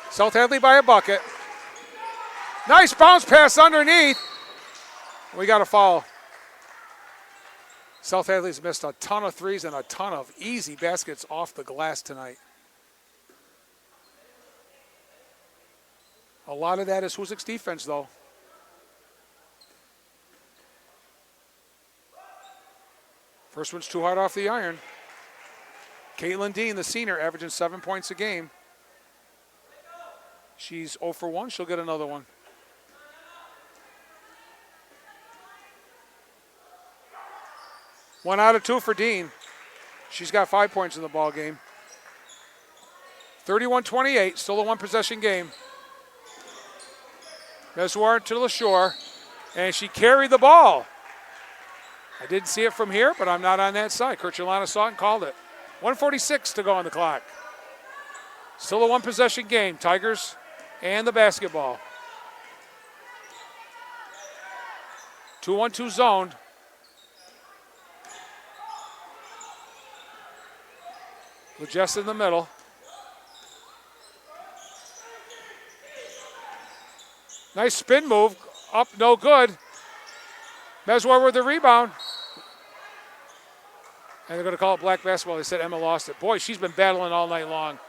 South Hadley by a bucket. Nice bounce pass underneath. We got a foul. South Hadley's missed a ton of threes and a ton of easy baskets off the glass tonight. A lot of that is Hoosac's defense, though. First one's too hard off the iron. Caitlin Dean, the senior, averaging 7 points a game. She's 0 for 1. She'll get another one. One out of 2 for Dean. She's got 5 points in the ball game. 31-28, still a one-possession game. Meswar to LaShore, And she carried the ball. I didn't see it from here, but I'm not on that side. Kirchalana saw it and called it. 1:46 to go on the clock. Still a one-possession game. Tigers and the basketball. 2-1-2 zoned. Legess in the middle. Nice spin move. Up, no good. Meswar with the rebound. And they're going to call it black basketball. They said Emma lost it. Boy, she's been battling all night long.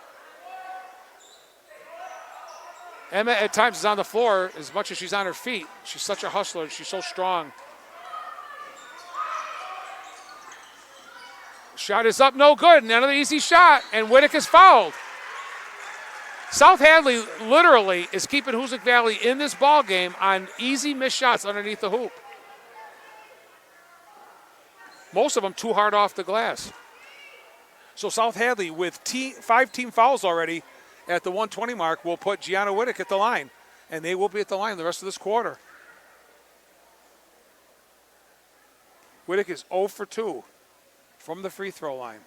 Emma at times is on the floor as much as she's on her feet. She's such a hustler. She's so strong. Shot is up, no good. Another easy shot, and Whittick is fouled. South Hadley literally is keeping Hoosac Valley in this ball game on easy missed shots underneath the hoop. Most of them too hard off the glass. So South Hadley with 5 team fouls already at the 120 mark will put Gianna Whittick at the line, and they will be at the line the rest of this quarter. Whittick is 0 for 2 from the free throw line.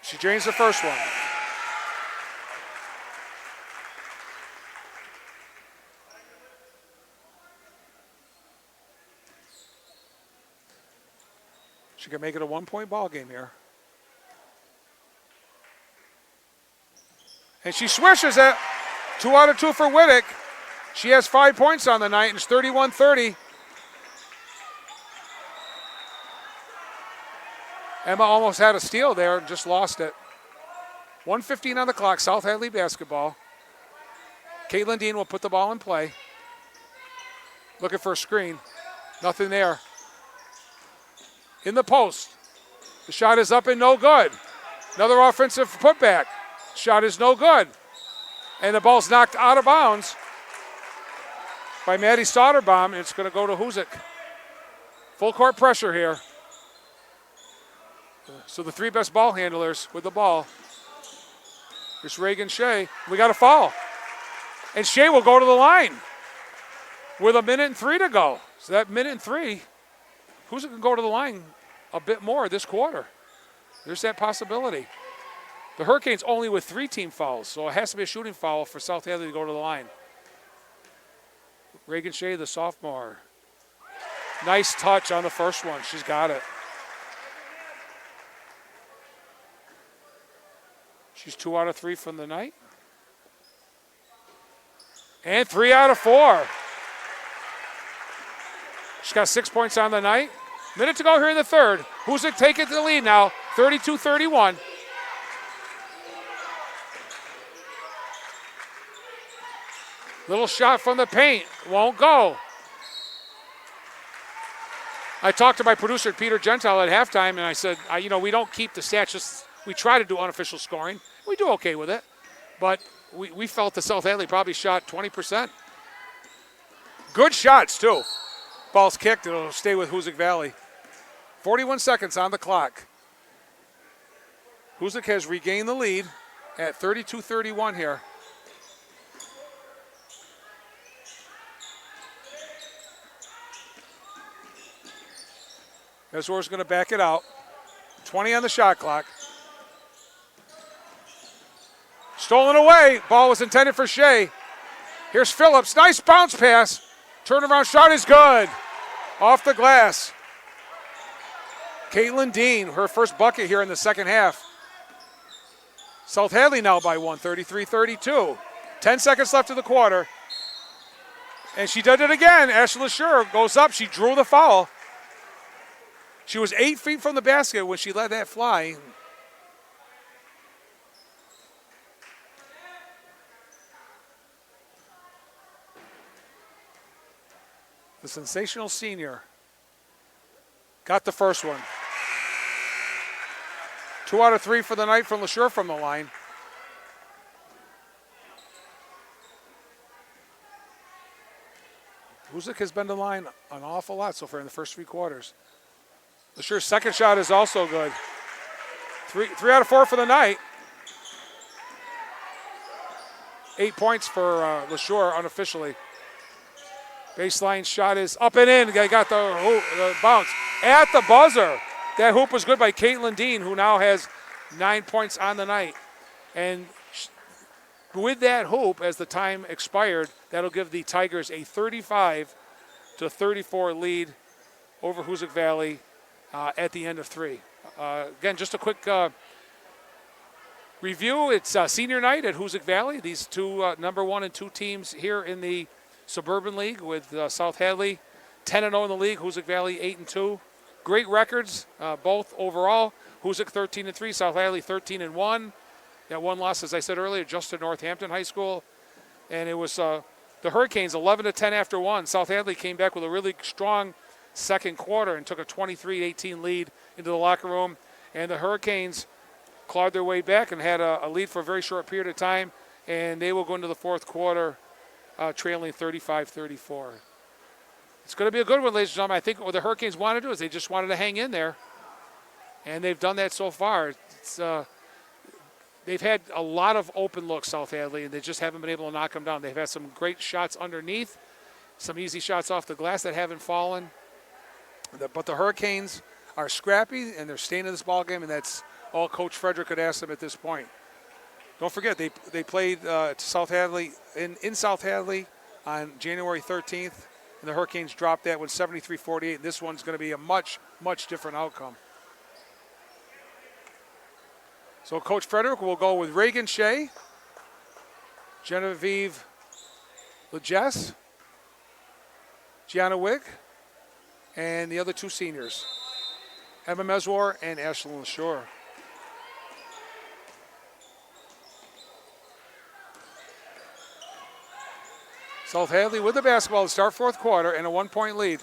She drains the first one. She can make it a 1-point ball game here. And she swishes it. 2 out of 2 for Whittick. She has 5 points on the night, and it's 31-30. Emma almost had a steal there, just lost it. 1:15 on the clock, South Hadley basketball. Caitlin Dean will put the ball in play. Looking for a screen. Nothing there. In the post. The shot is up and no good. Another offensive putback. Shot is no good. And the ball's knocked out of bounds by Maddie Soderbaum, and it's going to go to Hoosac. Full court pressure here. So the 3 best ball handlers with the ball. Here's Reagan Shea. We got a foul. And Shea will go to the line with 1:03 to go. So that 1:03, Hoosac can go to the line a bit more this quarter. There's that possibility. The Hurricanes only with 3 team fouls, so it has to be a shooting foul for South Hadley to go to the line. Reagan Shea, the sophomore. Nice touch on the first one. She's got it. She's 2 out of 3 from the night. And 3 out of 4. She's got 6 points on the night. Minute to go here in the third. Hoosac take it to the lead now, 32-31. Little shot from the paint, won't go. I talked to my producer, Peter Gentile, at halftime, and I said, we don't keep the stats, just we try to do unofficial scoring. We do okay with it, but we felt the South Hadley probably shot 20%. Good shots, too. Ball's kicked, it'll stay with Hoosac Valley. 41 seconds on the clock. Hoosac has regained the lead at 32-31 here. Meswar's going to back it out. 20 on the shot clock. Stolen away. Ball was intended for Shea. Here's Phillips. Nice bounce pass. Turnaround shot is good. Off the glass. Caitlin Dean, her first bucket here in the second half. South Hadley now by 1, 33-32. 10 seconds left of the quarter. And she did it again. Ashley LaSure goes up. She drew the foul. She was 8 feet from the basket when she let that fly. The sensational senior got the first one. 2 out of 3 for the night from LaSure from the line. Hoosac has been to the line an awful lot so far in the first 3 quarters. LaSure's second shot is also good. 3 out of 4 for the night. 8 points for LaShore unofficially. Baseline shot is up and in. They got the bounce. At the buzzer. That hoop was good by Caitlin Dean, who now has 9 points on the night. And with that hoop, as the time expired, that'll give the Tigers a 35-34 lead over Hoosac Valley at the end of 3. Again, just a quick review. It's senior night at Hoosac Valley. These two number 1 and 2 teams here in the Suburban League with South Hadley 10-0 in the league, Hoosac Valley 8-2. Great records, both overall. Hoosac 13-3, South Hadley 13-1. That one loss, as I said earlier, just to Northampton High School. And it was the Hurricanes 11-10 after 1. South Hadley came back with a really strong second quarter and took a 23-18 lead into the locker room. And the Hurricanes clawed their way back and had a lead for a very short period of time. And they will go into the fourth quarter trailing 35-34. It's going to be a good one, ladies and gentlemen. I think what the Hurricanes want to do is they just wanted to hang in there. And they've done that so far. They've had a lot of open looks, South Hadley, and they just haven't been able to knock them down. They've had some great shots underneath, some easy shots off the glass that haven't fallen. But the Hurricanes are scrappy, and they're staying in this ballgame, and that's all Coach Frederick could ask them at this point. Don't forget, they played South Hadley in South Hadley on January 13th, and the Hurricanes dropped that one 73-48. This one's going to be a much, much different outcome. So Coach Frederick will go with Reagan Shea, Genevieve Legesse, Gianna Wigg, and the other 2 seniors, Emma Meswar and Ashlyn LaShore. South Hadley with the basketball to start fourth quarter and a 1-point lead.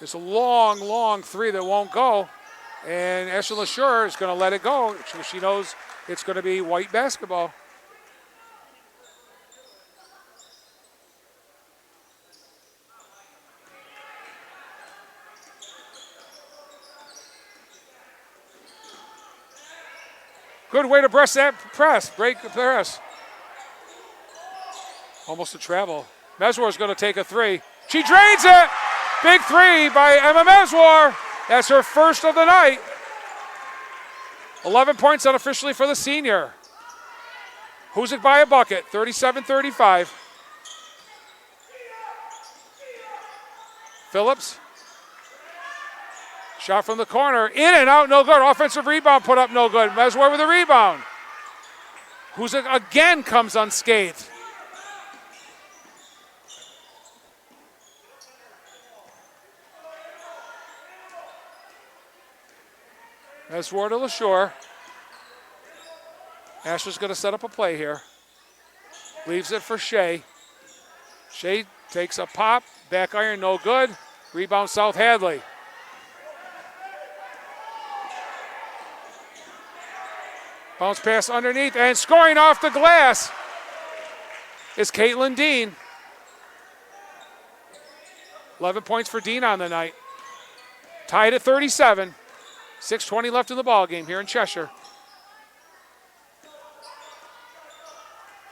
It's a long, long 3 that won't go. And Ashlyn LaShore is going to let it go. She knows it's going to be white basketball. Good way to break the press. Almost a travel. Meswar is going to take a 3. She drains it. Big 3 by Emma Meswar. That's her first of the night. 11 points unofficially for the senior. Hoosac by a bucket, 37-35. Phillips. Shot from the corner, in and out, no good. Offensive rebound put up, no good. Meswar with a rebound. Hoosac again comes unscathed. Meswar to LaShore. Ashley's going to set up a play here. Leaves it for Shea. Shea takes a pop. Back iron, no good. Rebound South Hadley. Bounce pass underneath and scoring off the glass is Caitlin Dean. 11 points for Dean on the night. Tied at 37. 6:20 left in the ball game here in Cheshire.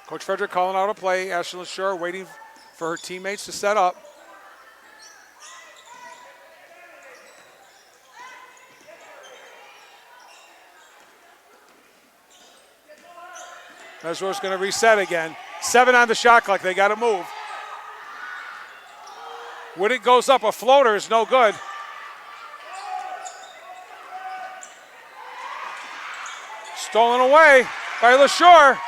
Coach Frederick calling out a play. Ashlyn LaShore waiting for her teammates to set up. Meswar's going to reset again. 7 on the shot clock. They got to move. When it goes up, a floater is no good. Stolen away by LaShore.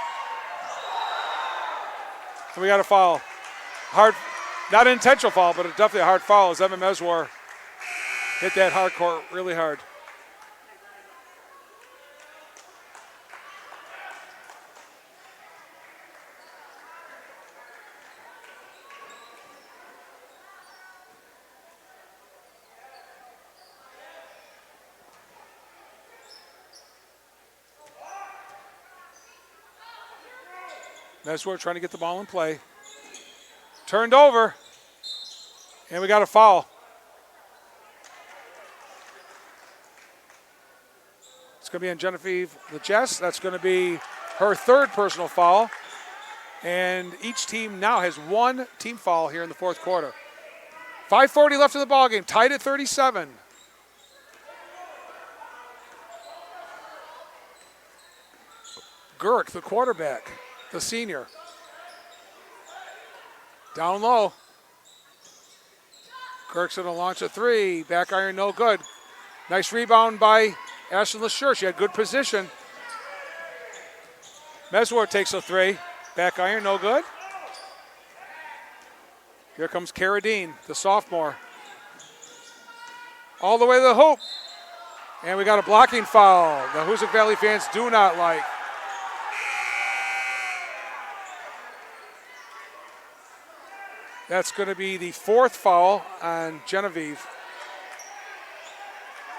And we got a foul. Hard, not an intentional foul, but definitely a hard foul as Emma Meswar hit that hard court really hard. Meswar trying to get the ball in play. Turned over. And we got a foul. It's going to be on Genevieve LeJess. That's going to be her third personal foul. And each team now has one team foul here in the fourth quarter. 5:40 left in the ballgame, tied at 37. Girk, the quarterback, the senior. Down low. Girk's going to launch a three. Back iron, no good. Nice rebound by Ashlyn LeSure. She had good position. Meswar takes a three. Back iron, no good. Here comes Carradine, the sophomore. All the way to the hoop. And we got a blocking foul. The Hoosac Valley fans do not like. That's going to be the fourth foul on Genevieve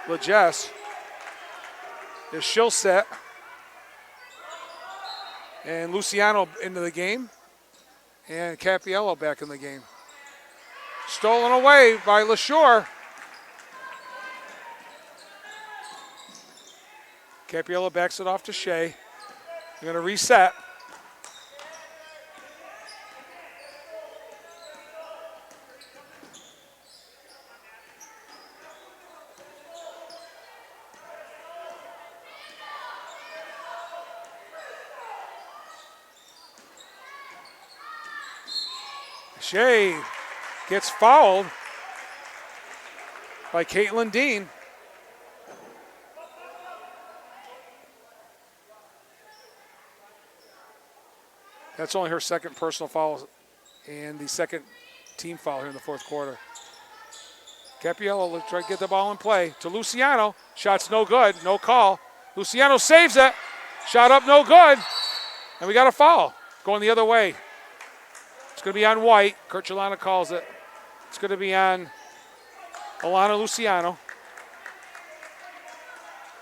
LeJess. She'll set. And Luciano into the game. And Capiello back in the game. Stolen away by LeSure. Capiello backs it off to Shea. They're going to reset. Shea gets fouled by Caitlin Dean. That's only her second personal foul and the second team foul here in the fourth quarter. Capiello will try to get the ball in play to Luciano. Shot's no good, no call. Luciano saves it. Shot up, no good. And we got a foul going the other way. It's going to be on White. Kirchalana calls it. It's going to be on Alana Luciano.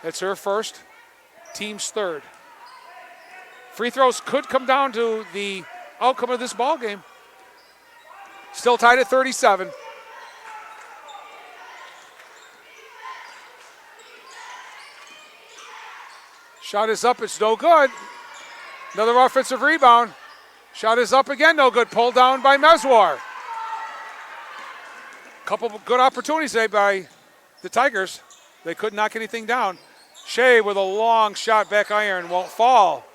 That's her first. Team's third. Free throws could come down to the outcome of this ball game. Still tied at 37. Shot is up. It's no good. Another offensive rebound. Shot is up again, no good. Pulled down by Meswar. Couple of good opportunities today by the Tigers. They couldn't knock anything down. Shea with a long shot, back iron, won't fall.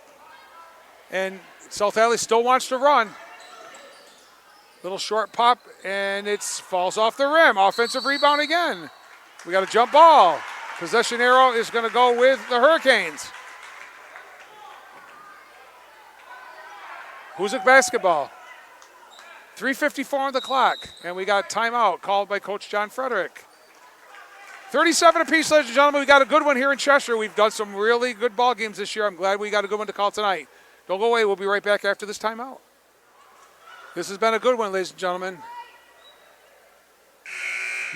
And South Hadley still wants to run. Little short pop, and it falls off the rim. Offensive rebound again. We got a jump ball. Possession arrow is going to go with the Hurricanes. Hoosac basketball. 3:54 on the clock, and we got timeout called by Coach John Frederick. 37 apiece, ladies and gentlemen. We got a good one here in Cheshire. We've done some really good ball games this year. I'm glad we got a good one to call tonight. Don't go away. We'll be right back after this timeout. This has been a good one, ladies and gentlemen.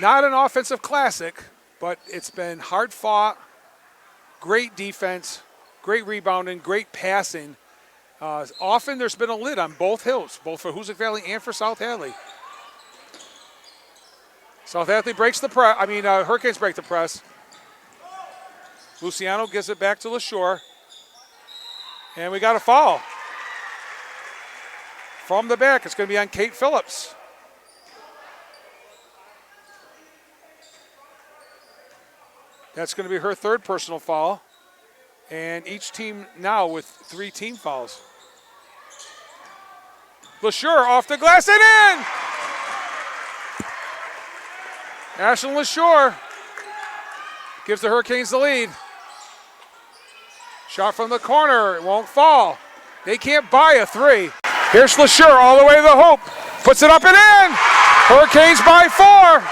Not an offensive classic, but it's been hard fought, great defense, great rebounding, great passing. Often there's been a lid on both hills, both for Hoosac Valley and for South Hadley. South Hadley breaks the press. Hurricanes break the press. Luciano gives it back to LeSure. And we got a foul. From the back, it's going to be on Kate Phillips. That's going to be her third personal foul. And each team now with 3 team fouls. LeSure off the glass and in! Ashlyn LeSure gives the Hurricanes the lead. Shot from the corner, it won't fall. They can't buy a 3. Here's LeSure all the way to the hoop. Puts it up and in! Hurricanes by 4.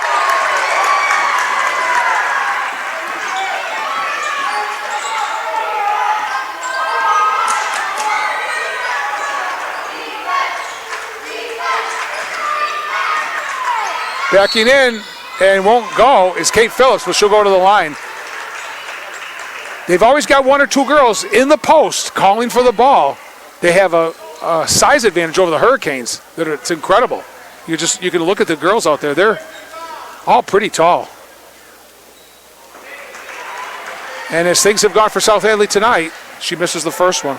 Backing in and won't go is Kate Phillips, but she'll go to the line. They've always got 1 or 2 girls in the post calling for the ball. They have a size advantage over the Hurricanes. It's incredible. You can look at the girls out there. They're all pretty tall. And as things have gone for South Hadley tonight, she misses the first one.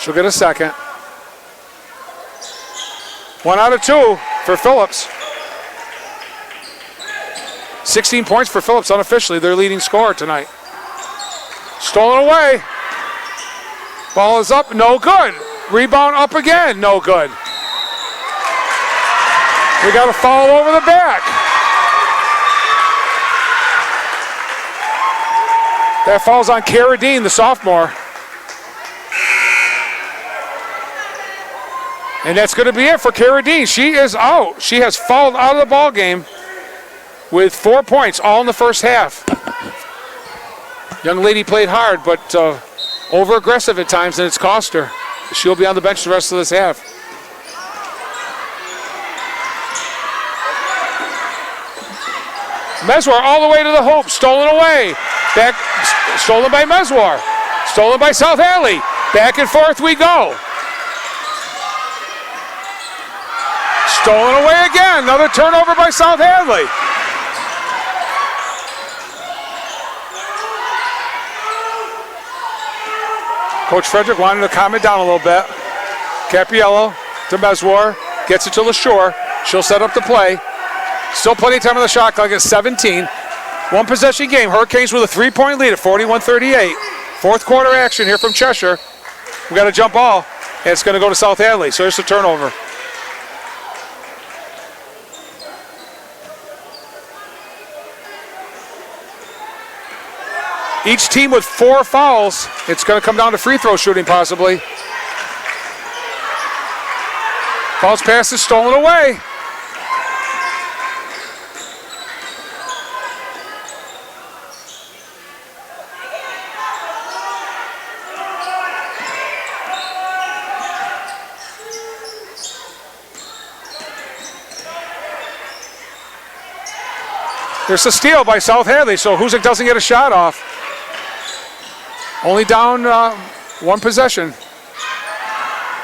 She'll get a second. 1 out of 2 for Phillips. 16 points for Phillips unofficially, their leading scorer tonight. Stolen away. Ball is up, no good. Rebound up again, no good. We got a foul over the back. That falls on Cara Dean, the sophomore. And that's going to be it for Cara Dean. She is out. She has fallen out of the ball game with 4 points, all in the first half. Young lady played hard, but over-aggressive at times, and it's cost her. She'll be on the bench the rest of this half. Meswar all the way to the hoop, stolen away. Back, stolen by Meswar. Stolen by South Hadley. Back and forth we go. Stolen away again. Another turnover by South Hadley. Coach Frederick wanted to calm it down a little bit. Capriello to Meswar. Gets it to LaShore. She'll set up the play. Still plenty of time on the shot clock at 17. One possession game. Hurricanes with a 3-point lead at 41-38. Fourth quarter action here from Cheshire. We got a jump ball, and it's going to go to South Hadley. So here's the turnover. Each team with 4 fouls. It's going to come down to free throw shooting possibly. Bounce pass is stolen away. There's a steal by South Hadley, so Hoosac doesn't get a shot off. Only down one possession.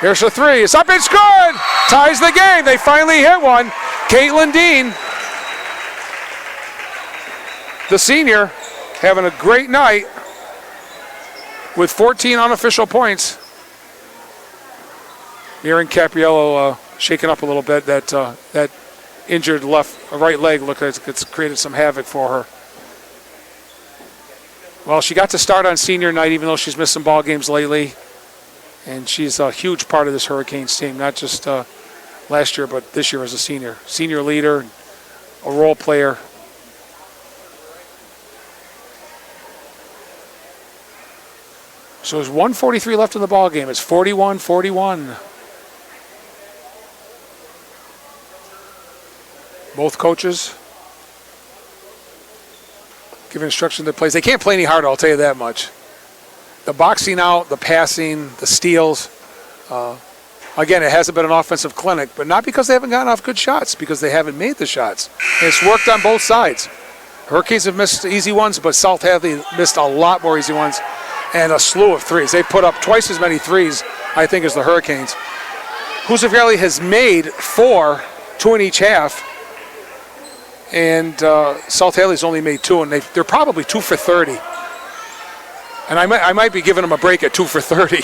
Here's a 3. It's up, it's good! Ties the game. They finally hit one. Caitlin Dean, the senior, having a great night with 14 unofficial points. Erin Capriello shaking up a little bit. That injured right leg looks like it's created some havoc for her. Well, she got to start on senior night even though she's missed some ball games lately. And she's a huge part of this Hurricanes team, not just last year, but this year as a senior. Senior leader, a role player. So there's 1:43 left in the ball game. It's 41-41. Both coaches give instruction to the plays. They can't play any harder, I'll tell you that much. The boxing out, the passing, the steals. Again, it hasn't been an offensive clinic, but not because they haven't gotten off good shots, because they haven't made the shots. And it's worked on both sides. Hurricanes have missed easy ones, but South Hadley missed a lot more easy ones and a slew of threes. They put up twice as many threes, I think, as the Hurricanes. Hoosac Valley has made 4, 2 in each half. And South Hadley's only made 2, and they're probably 2 for 30. And I might be giving them a break at 2 for 30.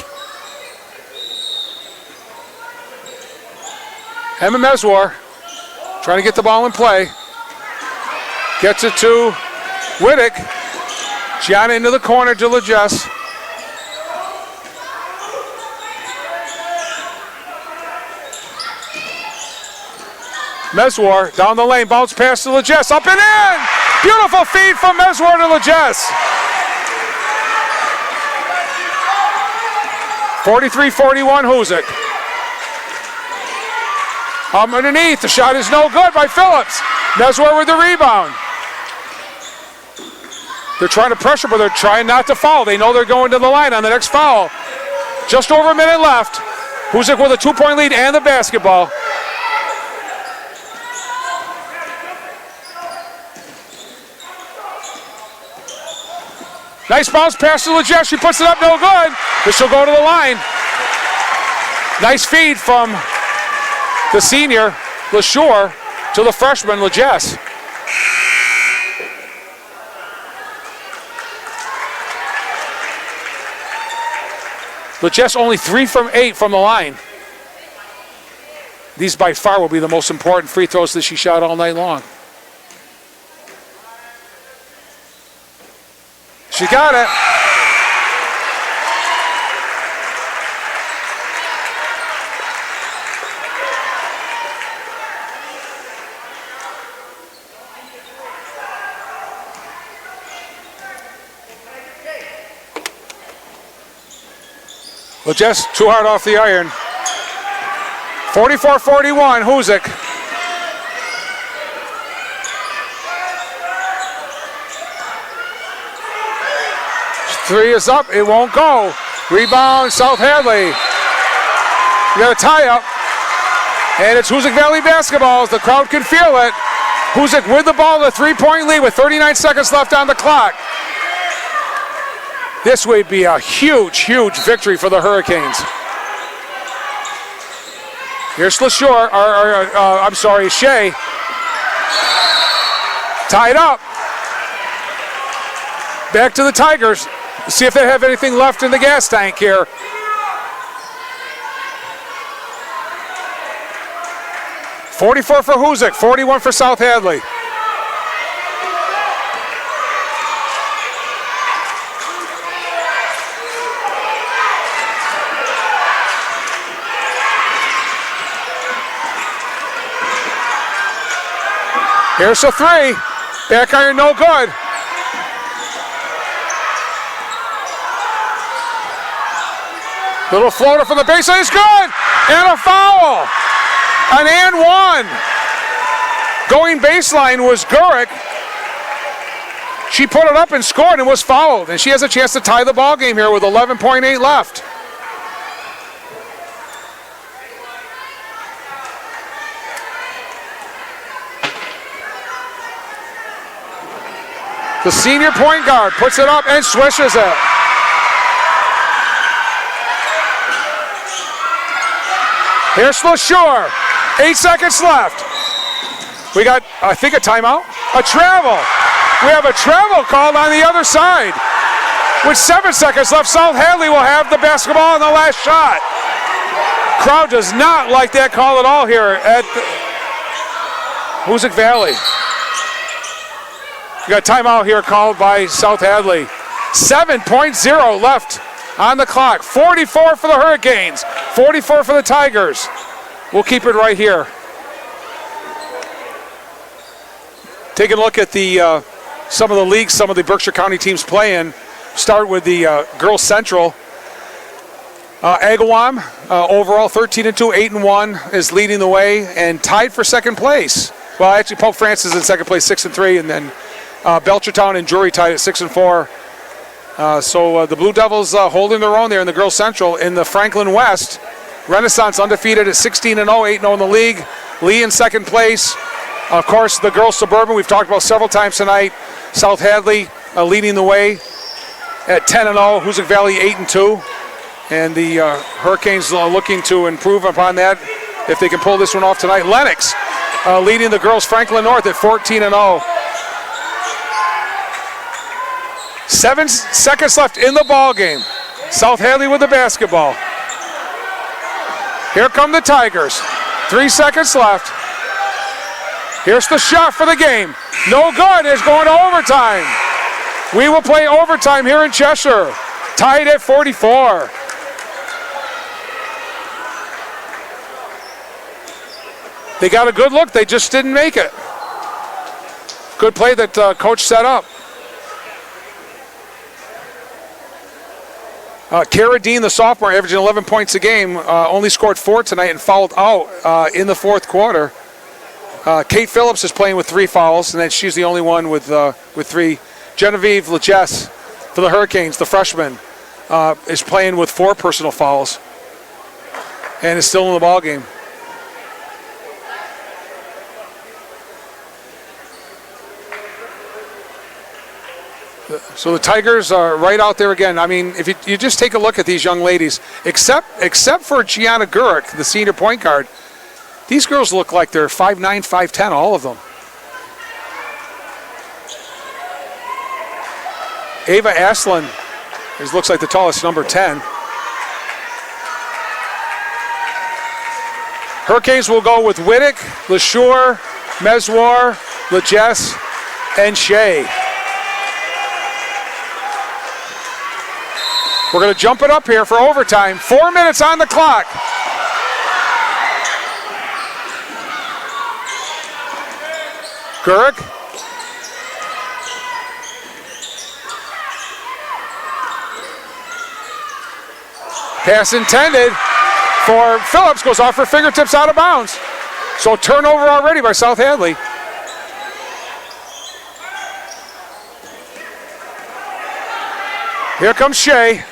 Emma Meswar trying to get the ball in play. Gets it to Whittick. Gianna into the corner to LaJess. Meswar down the lane, bounce pass to LaJess, up and in! Beautiful feed from Meswar to LaJess. 43-41 Hoosac. Underneath, the shot is no good by Phillips. Meswar with the rebound. They're trying to pressure, but they're trying not to foul. They know they're going to the line on the next foul. Just over a minute left. Hoosac with a 2-point lead and the basketball. Nice bounce pass to LaJess. She puts it up, no good. But she'll go to the line. Nice feed from the senior, LaShore, to the freshman, LaJess. Legess only 3 from 8 from the line. These by far will be the most important free throws that she shot all night long. She got it. Well, just too hard off the iron. 44-41, Hoosac. Three is up, it won't go. Rebound, South Hadley. We got a tie-up. And it's Hoosac Valley basketball. The crowd can feel it. Hoosac with the ball, the 3-point lead with 39 seconds left on the clock. This would be a huge, huge victory for the Hurricanes. Here's LaShore, I'm sorry, Shea. Tied up. Back to the Tigers. See if they have anything left in the gas tank here. .44 for Hoosac, 41 for South Hadley. Here's a three. Back iron, no good. Little floater from the baseline is good. And a foul. An and one. Going baseline was Gurick. She put it up and scored and was fouled. And she has a chance to tie the ball game here with 11.8 left. The senior point guard puts it up and swishes it. Here's LaShore. 8 seconds left. We got, I think, a timeout. A travel. We have a travel called on the other side. With 7 seconds left, South Hadley will have the basketball on the last shot. Crowd does not like that call at all here at Hoosac Valley. We got a timeout here called by South Hadley. 7.0 left on the clock. 44 for the Hurricanes, 44 for the Tigers. We'll keep it right here. Taking a look at the some of the leagues, some of the Berkshire County teams playing. Start with the Girls Central. Agawam, overall 13-2, 8-1 is leading the way and tied for second place. Well, actually, Pope Francis in second place, 6-3, and then Belchertown and Drury tied at 6-4. So the Blue Devils holding their own there in the Girls Central. In the Franklin West, Renaissance undefeated at 16-0, 8-0 in the league. Lee in second place. Of course, the Girls Suburban we've talked about several times tonight. South Hadley leading the way at 10-0. Hoosac Valley 8-2. And the Hurricanes looking to improve upon that if they can pull this one off tonight. Lennox leading the girls Franklin North at 14-0. 7 seconds left in the ball game. South Hadley with the basketball. Here come the Tigers. 3 seconds left. Here's the shot for the game. No good. It's going to overtime. We will play overtime here in Cheshire. Tied at 44. They got a good look. They just didn't make it. Good play that coach set up. Cara Dean, the sophomore, averaging 11 points a game, only scored 4 tonight and fouled out in the fourth quarter. Kate Phillips is playing with 3 fouls, and then she's the only one with 3. Genevieve Legess for the Hurricanes, the freshman, is playing with 4 personal fouls and is still in the ball game. So the Tigers are right out there again. I mean, if you just take a look at these young ladies, except for Gianna Gurick, the senior point guard, these girls look like they're 5'9", 5'10", all of them. Ava Aslan looks like the tallest, number 10. Hurricanes will go with Wittick, LeSure, Meswar, LeJess, and Shea. We're going to jump it up here for overtime. 4 minutes on the clock. Gurk. Pass intended for Phillips, goes off her fingertips out of bounds. So turnover already by South Hadley. Here comes Shea.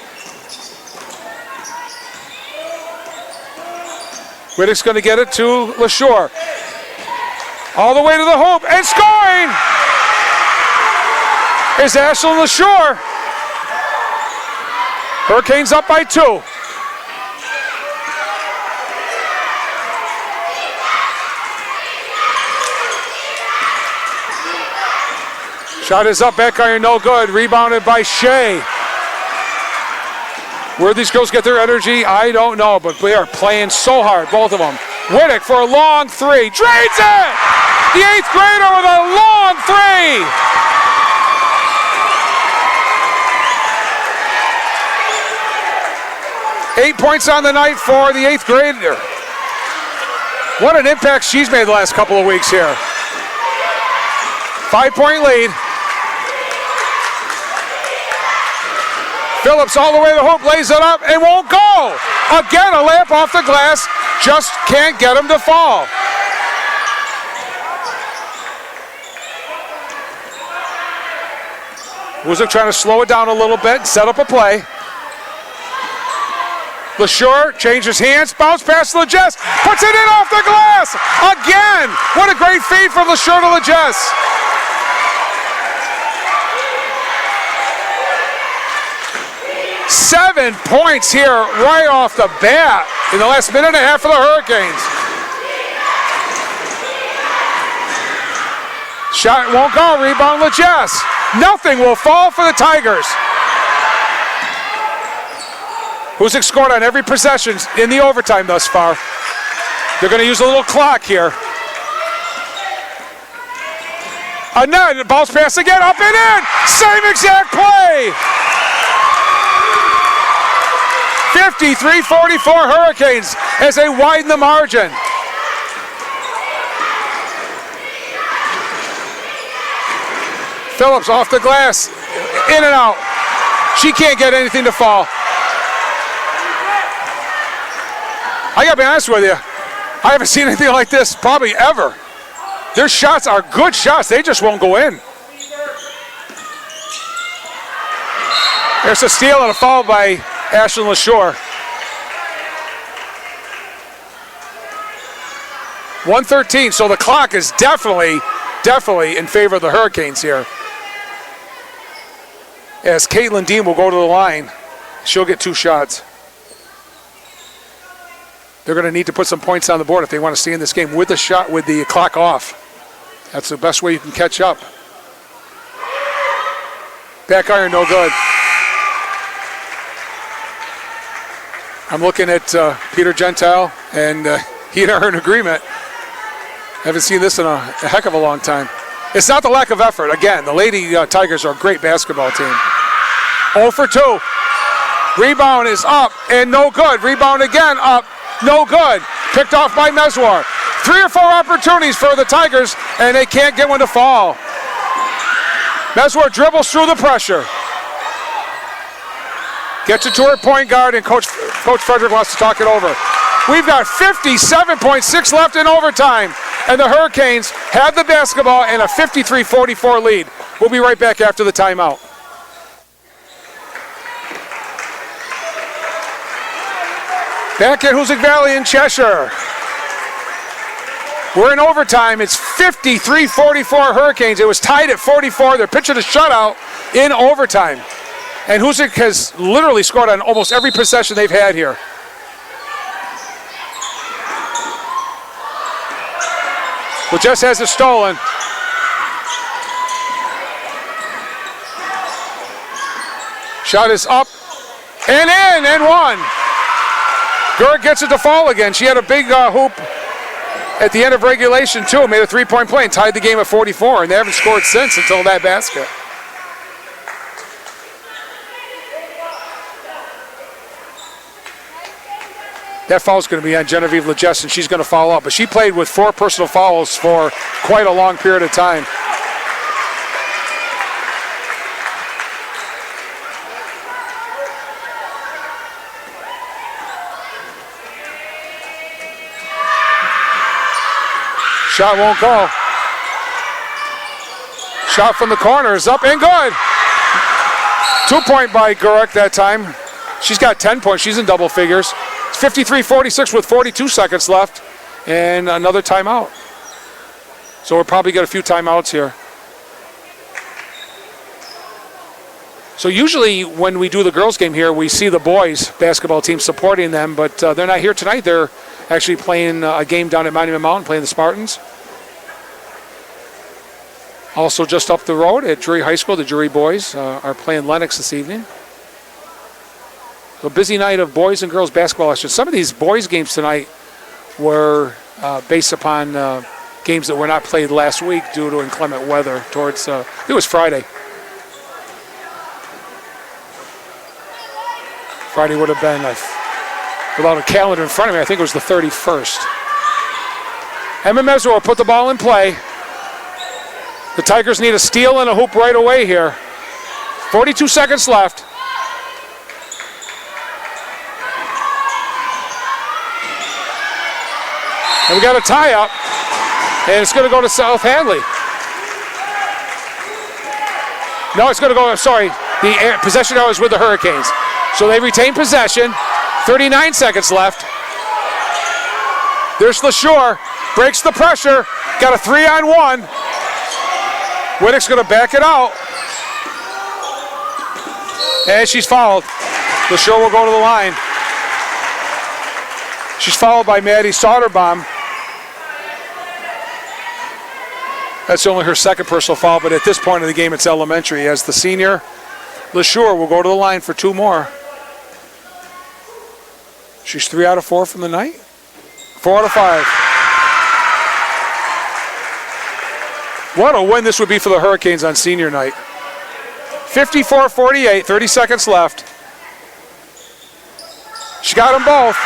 Wittick's going to get it to LeSure. All the way to the hoop and scoring is Ashlyn LeSure. Hurricanes up by 2. Shot is up, back iron, no good. Rebounded by Shea. Where these girls get their energy, I don't know, but they are playing so hard, both of them. Wittick for a long 3, drains it! The 8th grader with a long 3! 8 points on the night for the 8th grader. What an impact she's made the last couple of weeks here. 5-point lead. Phillips all the way to the hoop, lays it up and won't go. Again, a layup off the glass, just can't get him to fall. Hoosac trying to slow it down a little bit, set up a play. LeSure changes hands, bounce pass to LeJess, puts it in off the glass again. What a great feed from LeSure to LeJess. Seven points here right off the bat in the last minute and a half for the Hurricanes. Shot won't go, rebound LeJess. Nothing will fall for the Tigers. Hoosac scored on every possession in the overtime thus far. They're going to use a little clock here. Another bounce pass again, up and in. Same exact play. 53-44 Hurricanes as they widen the margin. Phillips off the glass, in and out. She can't get anything to fall. I gotta be honest with you, I haven't seen anything like this probably ever. Their shots are good shots, they just won't go in. There's a steal and a foul by Ashlyn LeSure. 1:13, so the clock is definitely in favor of the Hurricanes here. As Caitlin Dean will go to the line, she'll get 2 shots. They're going to need to put some points on the board if they want to stay in this game with the shot, with the clock off. That's the best way you can catch up. Back iron, no good. I'm looking at Peter Gentile, and he and I are in agreement. Haven't seen this in a heck of a long time. It's not the lack of effort. Again, the Lady Tigers are a great basketball team. 0 for 2. Rebound is up and no good. Rebound again, up, no good. Picked off by Meswar. 3 or 4 opportunities for the Tigers, and they can't get one to fall. Meswar dribbles through the pressure. Gets it to her point guard, and Coach Frederick wants to talk it over. We've got 57.6 left in overtime, and the Hurricanes have the basketball and a 53-44 lead. We'll be right back after the timeout. Back at Hoosac Valley in Cheshire. We're in overtime. It's 53-44 Hurricanes. It was tied at 44. They're pitching a shutout in overtime. And Hoosac has literally scored on almost every possession they've had here. LeJess has it stolen. Shot is up and in and one. Gurk gets it to fall again. She had a big hoop at the end of regulation, too. Made a three-point play and tied the game at 44, and they haven't scored since until that basket. That foul's going to be on Genevieve Legess, and she's going to foul out. But she played with 4 personal fouls for quite a long period of time. Shot won't go. Shot from the corner is up and good. 2-point by Gurek that time. She's got 10 points. She's in double figures. It's 53-46 with 42 seconds left and another timeout. So we'll probably get a few timeouts here. So usually when we do the girls game here, we see the boys basketball team supporting them, but they're not here tonight. They're actually playing a game down at Monument Mountain, playing the Spartans. Also just up the road at Drury High School, the Drury boys are playing Lennox this evening. So a busy night of boys and girls basketball action. Some of these boys games tonight were based upon games that were not played last week due to inclement weather towards, I think it was Friday. Friday would have been, without a calendar in front of me, I think it was the 31st. Emma Mesro put the ball in play. The Tigers need a steal and a hoop right away here. 42 seconds left. And we got a tie-up, and it's going to go to South Hadley. No, it's going to go, I'm sorry, the possession now is with the Hurricanes. So they retain possession, 39 seconds left. There's LaSure, breaks the pressure, got a 3-on-1. Whittick's going to back it out. And she's fouled. LaSure will go to the line. She's followed by Maddie Soderbaum. That's only her second personal foul, but at this point in the game, it's elementary, as the senior, LaSure, will go to the line for 2 more. She's 3 out of 4 from the night. 4 out of 5. What a win this would be for the Hurricanes on senior night. 54-48, 30 seconds left. She got them both.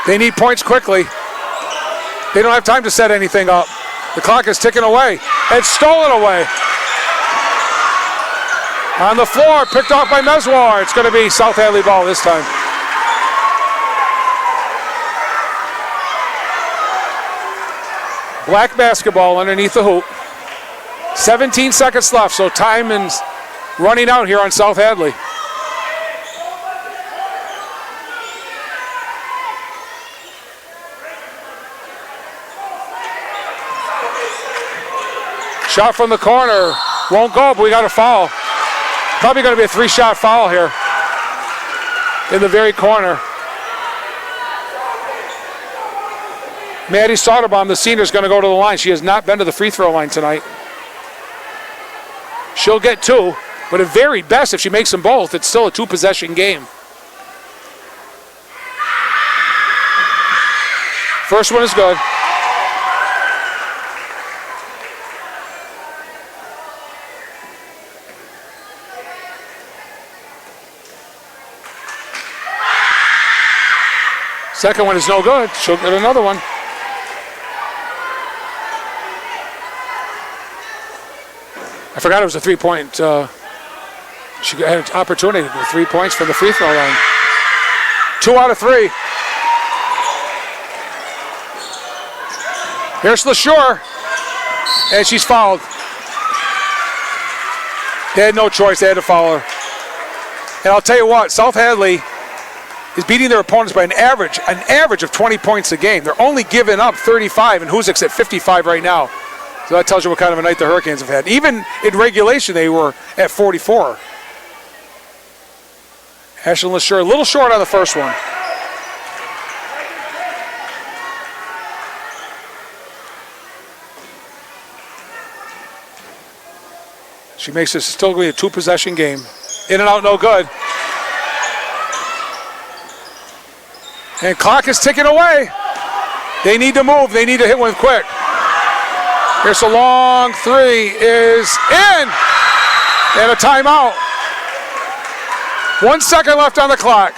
They need points quickly. They don't have time to set anything up. The clock is ticking away. It's stolen away. On the floor, picked off by Meswar. It's going to be South Hadley ball this time. Black basketball underneath the hoop. 17 seconds left, so time is running out here on South Hadley. Shot from the corner, won't go, but we got a foul. Probably going to be a 3-shot foul here in the very corner. Maddie Soderbaum, the senior, is going to go to the line. She has not been to the free throw line tonight. She'll get 2, but at very best, if she makes them both, it's still a 2-possession game. First one is good. Second one is no good. She'll get another one. I forgot it was a 3-point. She had an opportunity with 3 points from the free throw line. 2 out of 3. Here's LaSure. And she's fouled. They had no choice. They had to foul her. And I'll tell you what, South Hadley is beating their opponents by an average of 20 points a game. They're only giving up 35, and Hoosac's at 55 right now. So that tells you what kind of a night the Hurricanes have had. Even in regulation, they were at 44. Ashlyn LaSure a little short on the first one. She makes this still going to be a 2-possession game. In and out, no good. And clock is ticking away. They need to move. They need to hit one quick. Here's a long three is in. And a timeout. 1 second left on the clock.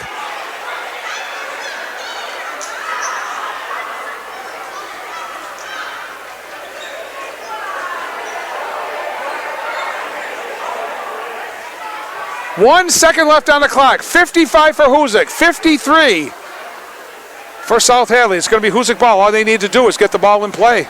One second left on the clock. 55 for Hoosac, 53 for South Hadley. It's going to be Hoosac ball. All they need to do is get the ball in play.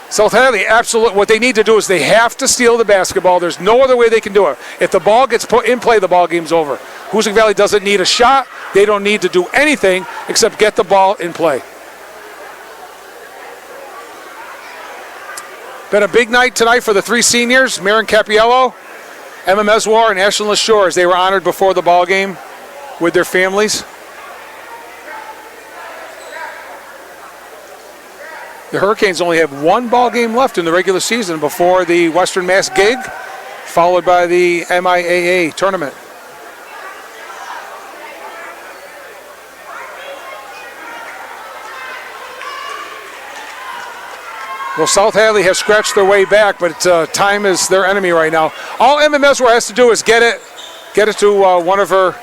South Hadley, absolutely. What they need to do is they have to steal the basketball. There's no other way they can do it. If the ball gets put in play, the ball game's over. Hoosac Valley doesn't need a shot. They don't need to do anything except get the ball in play. Been a big night tonight for the three seniors, Marin Capiello, Emma Meswar, and Ashlyn LaShore, as they were honored before the ball game with their families. The Hurricanes only have one ball game left in the regular season before the Western Mass gig, followed by the MIAA tournament. Well, South Hadley has scratched their way back, but time is their enemy right now. All Emma Meswar has to do is get it to one of her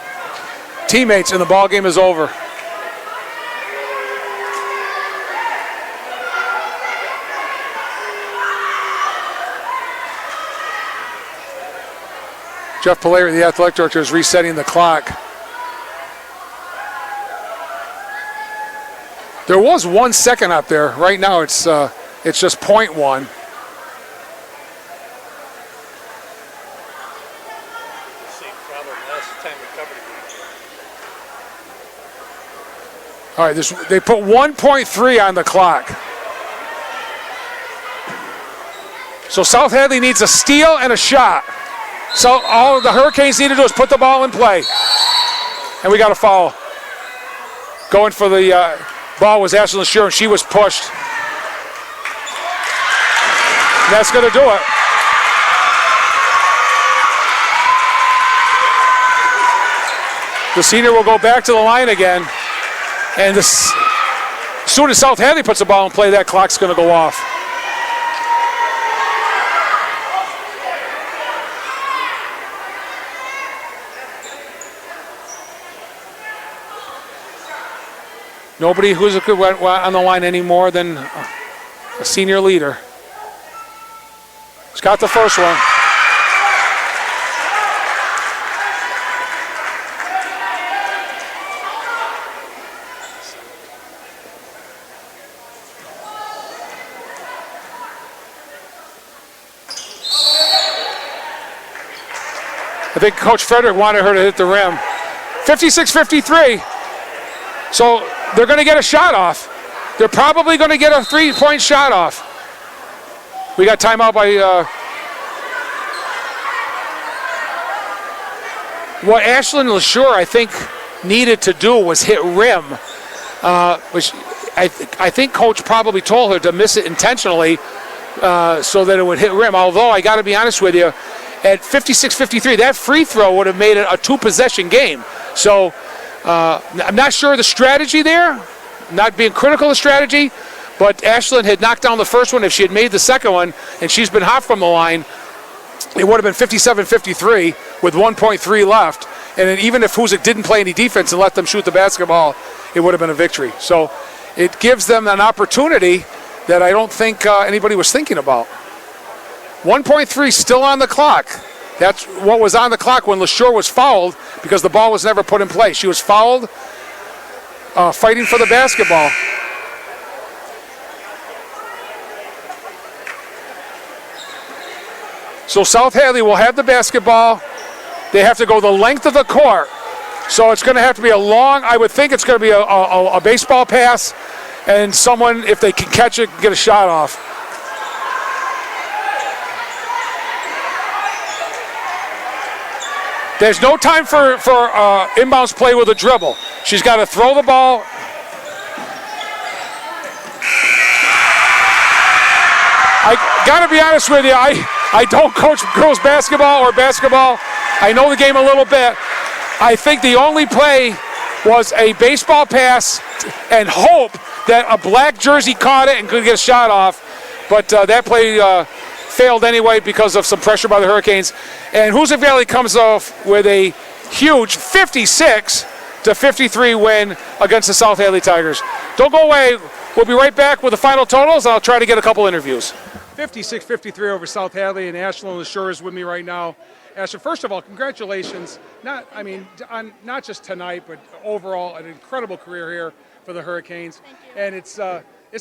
teammates, and the ball game is over. Jeff Palayer, the athletic director, is resetting the clock. There was 1 second up there. Right now it's just 0.1. All right, they put 1.3 on the clock. So South Hadley needs a steal and a shot. So all the Hurricanes need to do is put the ball in play. And we got a foul. Going for the ball was Ashlyn LaShore, and she was pushed. And that's going to do it. The senior will go back to the line again. And as soon as South Hadley puts the ball in play, that clock's going to go off. Nobody who's on the line any more than a senior leader. He's got the first one. I think Coach Frederick wanted her to hit the rim. 56-53. So they're going to get a shot off. They're probably going to get a three-point shot off. We got timeout by what Ashlyn LaShore, I think, needed to do was hit rim, which I think Coach probably told her to miss it intentionally so that it would hit rim. Although I got to be honest with you, at 56-53, that free throw would have made it a two-possession game. So I'm not sure of the strategy there, not being critical of the strategy, but Ashlyn had knocked down the first one. If she had made the second one, and she's been hot from the line, it would have been 57-53 with 1.3 left. And then even if Hoosac didn't play any defense and let them shoot the basketball, it would have been a victory. So it gives them an opportunity that I don't think anybody was thinking about. 1.3 still on the clock. That's what was on the clock when LaShore was fouled because the ball was never put in play. She was fouled fighting for the basketball. So South Hadley will have the basketball. They have to go the length of the court. So it's going to have to be a long, I would think it's going to be a baseball pass, and someone, if they can catch it, get a shot off. There's no time for inbounds play with a dribble. She's got to throw the ball. I got to be honest with you, I don't coach girls basketball or basketball. I know the game a little bit. I think the only play was a baseball pass and hope that a black jersey caught it and could get a shot off. But that play failed anyway because of some pressure by the Hurricanes. And Hoosac Valley comes off with a huge 56-53 win against the South Hadley Tigers. Don't go away. We'll be right back with the final totals, and I'll try to get a couple interviews. 56-53 over South Hadley, and Ashlyn LaSure is with me right now. Ashlyn, first of all, congratulations. Not just tonight, but overall, an incredible career here for the Hurricanes. Thank you. And it's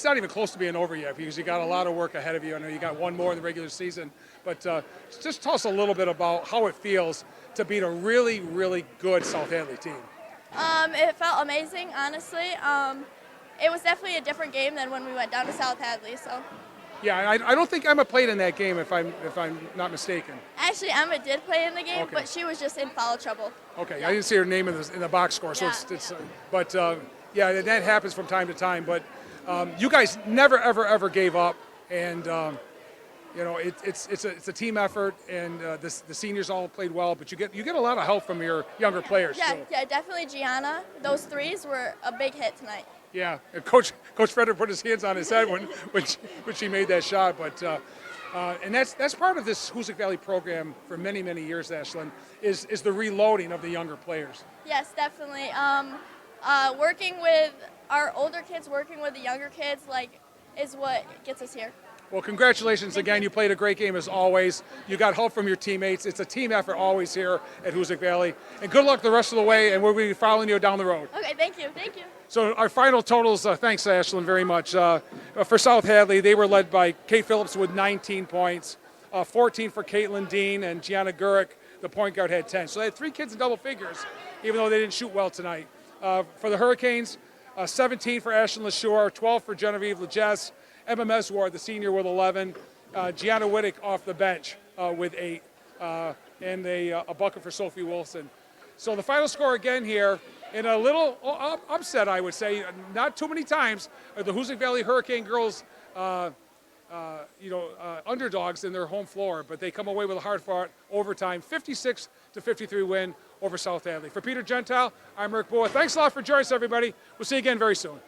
not even close to being over yet because you got a lot of work ahead of you. I know you got one more in the regular season, but just tell us a little bit about how it feels to beat a really, really good South Hadley team. It felt amazing, honestly. It was definitely a different game than when we went down to South Hadley. So. Yeah, I don't think Emma played in that game, if I'm not mistaken. Actually, Emma did play in the game, Okay. but she was just in foul trouble. Okay, I didn't see her name in the box score, so Yeah, it's but yeah, that happens from time to time. But you guys never ever gave up, and you know it's a team effort, and the seniors all played well. But you get a lot of help from your younger players. Yeah, too. yeah, definitely Gianna. Those threes were a big hit tonight. Yeah, and Coach Frederick put his hands on his head when she made that shot. But and that's part of this Hoosac Valley program for many years. Ashlyn is the reloading of the younger players. Yes, definitely. Working with our older kids, working with the younger kids, is what gets us here. Well, congratulations again. You played a great game as always. You got help from your teammates. It's a team effort always here at Hoosac Valley. And good luck the rest of the way, and we'll be following you down the road. Okay, thank you. So our final totals, thanks, Ashlyn, very much. For South Hadley, they were led by Kate Phillips with 19 points, 14 for Caitlin Dean, and Gianna Gurick, the point guard, had 10. So they had 3 kids in double figures, even though they didn't shoot well tonight. For the Hurricanes, 17 for Ashlyn LaSure, 12 for Genevieve Legesse, Emma Meswar, the senior, with 11, Gianna Wittick off the bench with 8, and a bucket for Sophie Wilson. So the final score again here, in a little upset, I would say, not too many times, are the Hoosac Valley Hurricane girls, underdogs in their home floor, but they come away with a hard-fought overtime, 56-53 win over South Hadley. For Peter Gentile, I'm Rick Boa. Thanks a lot for joining us, everybody. We'll see you again very soon.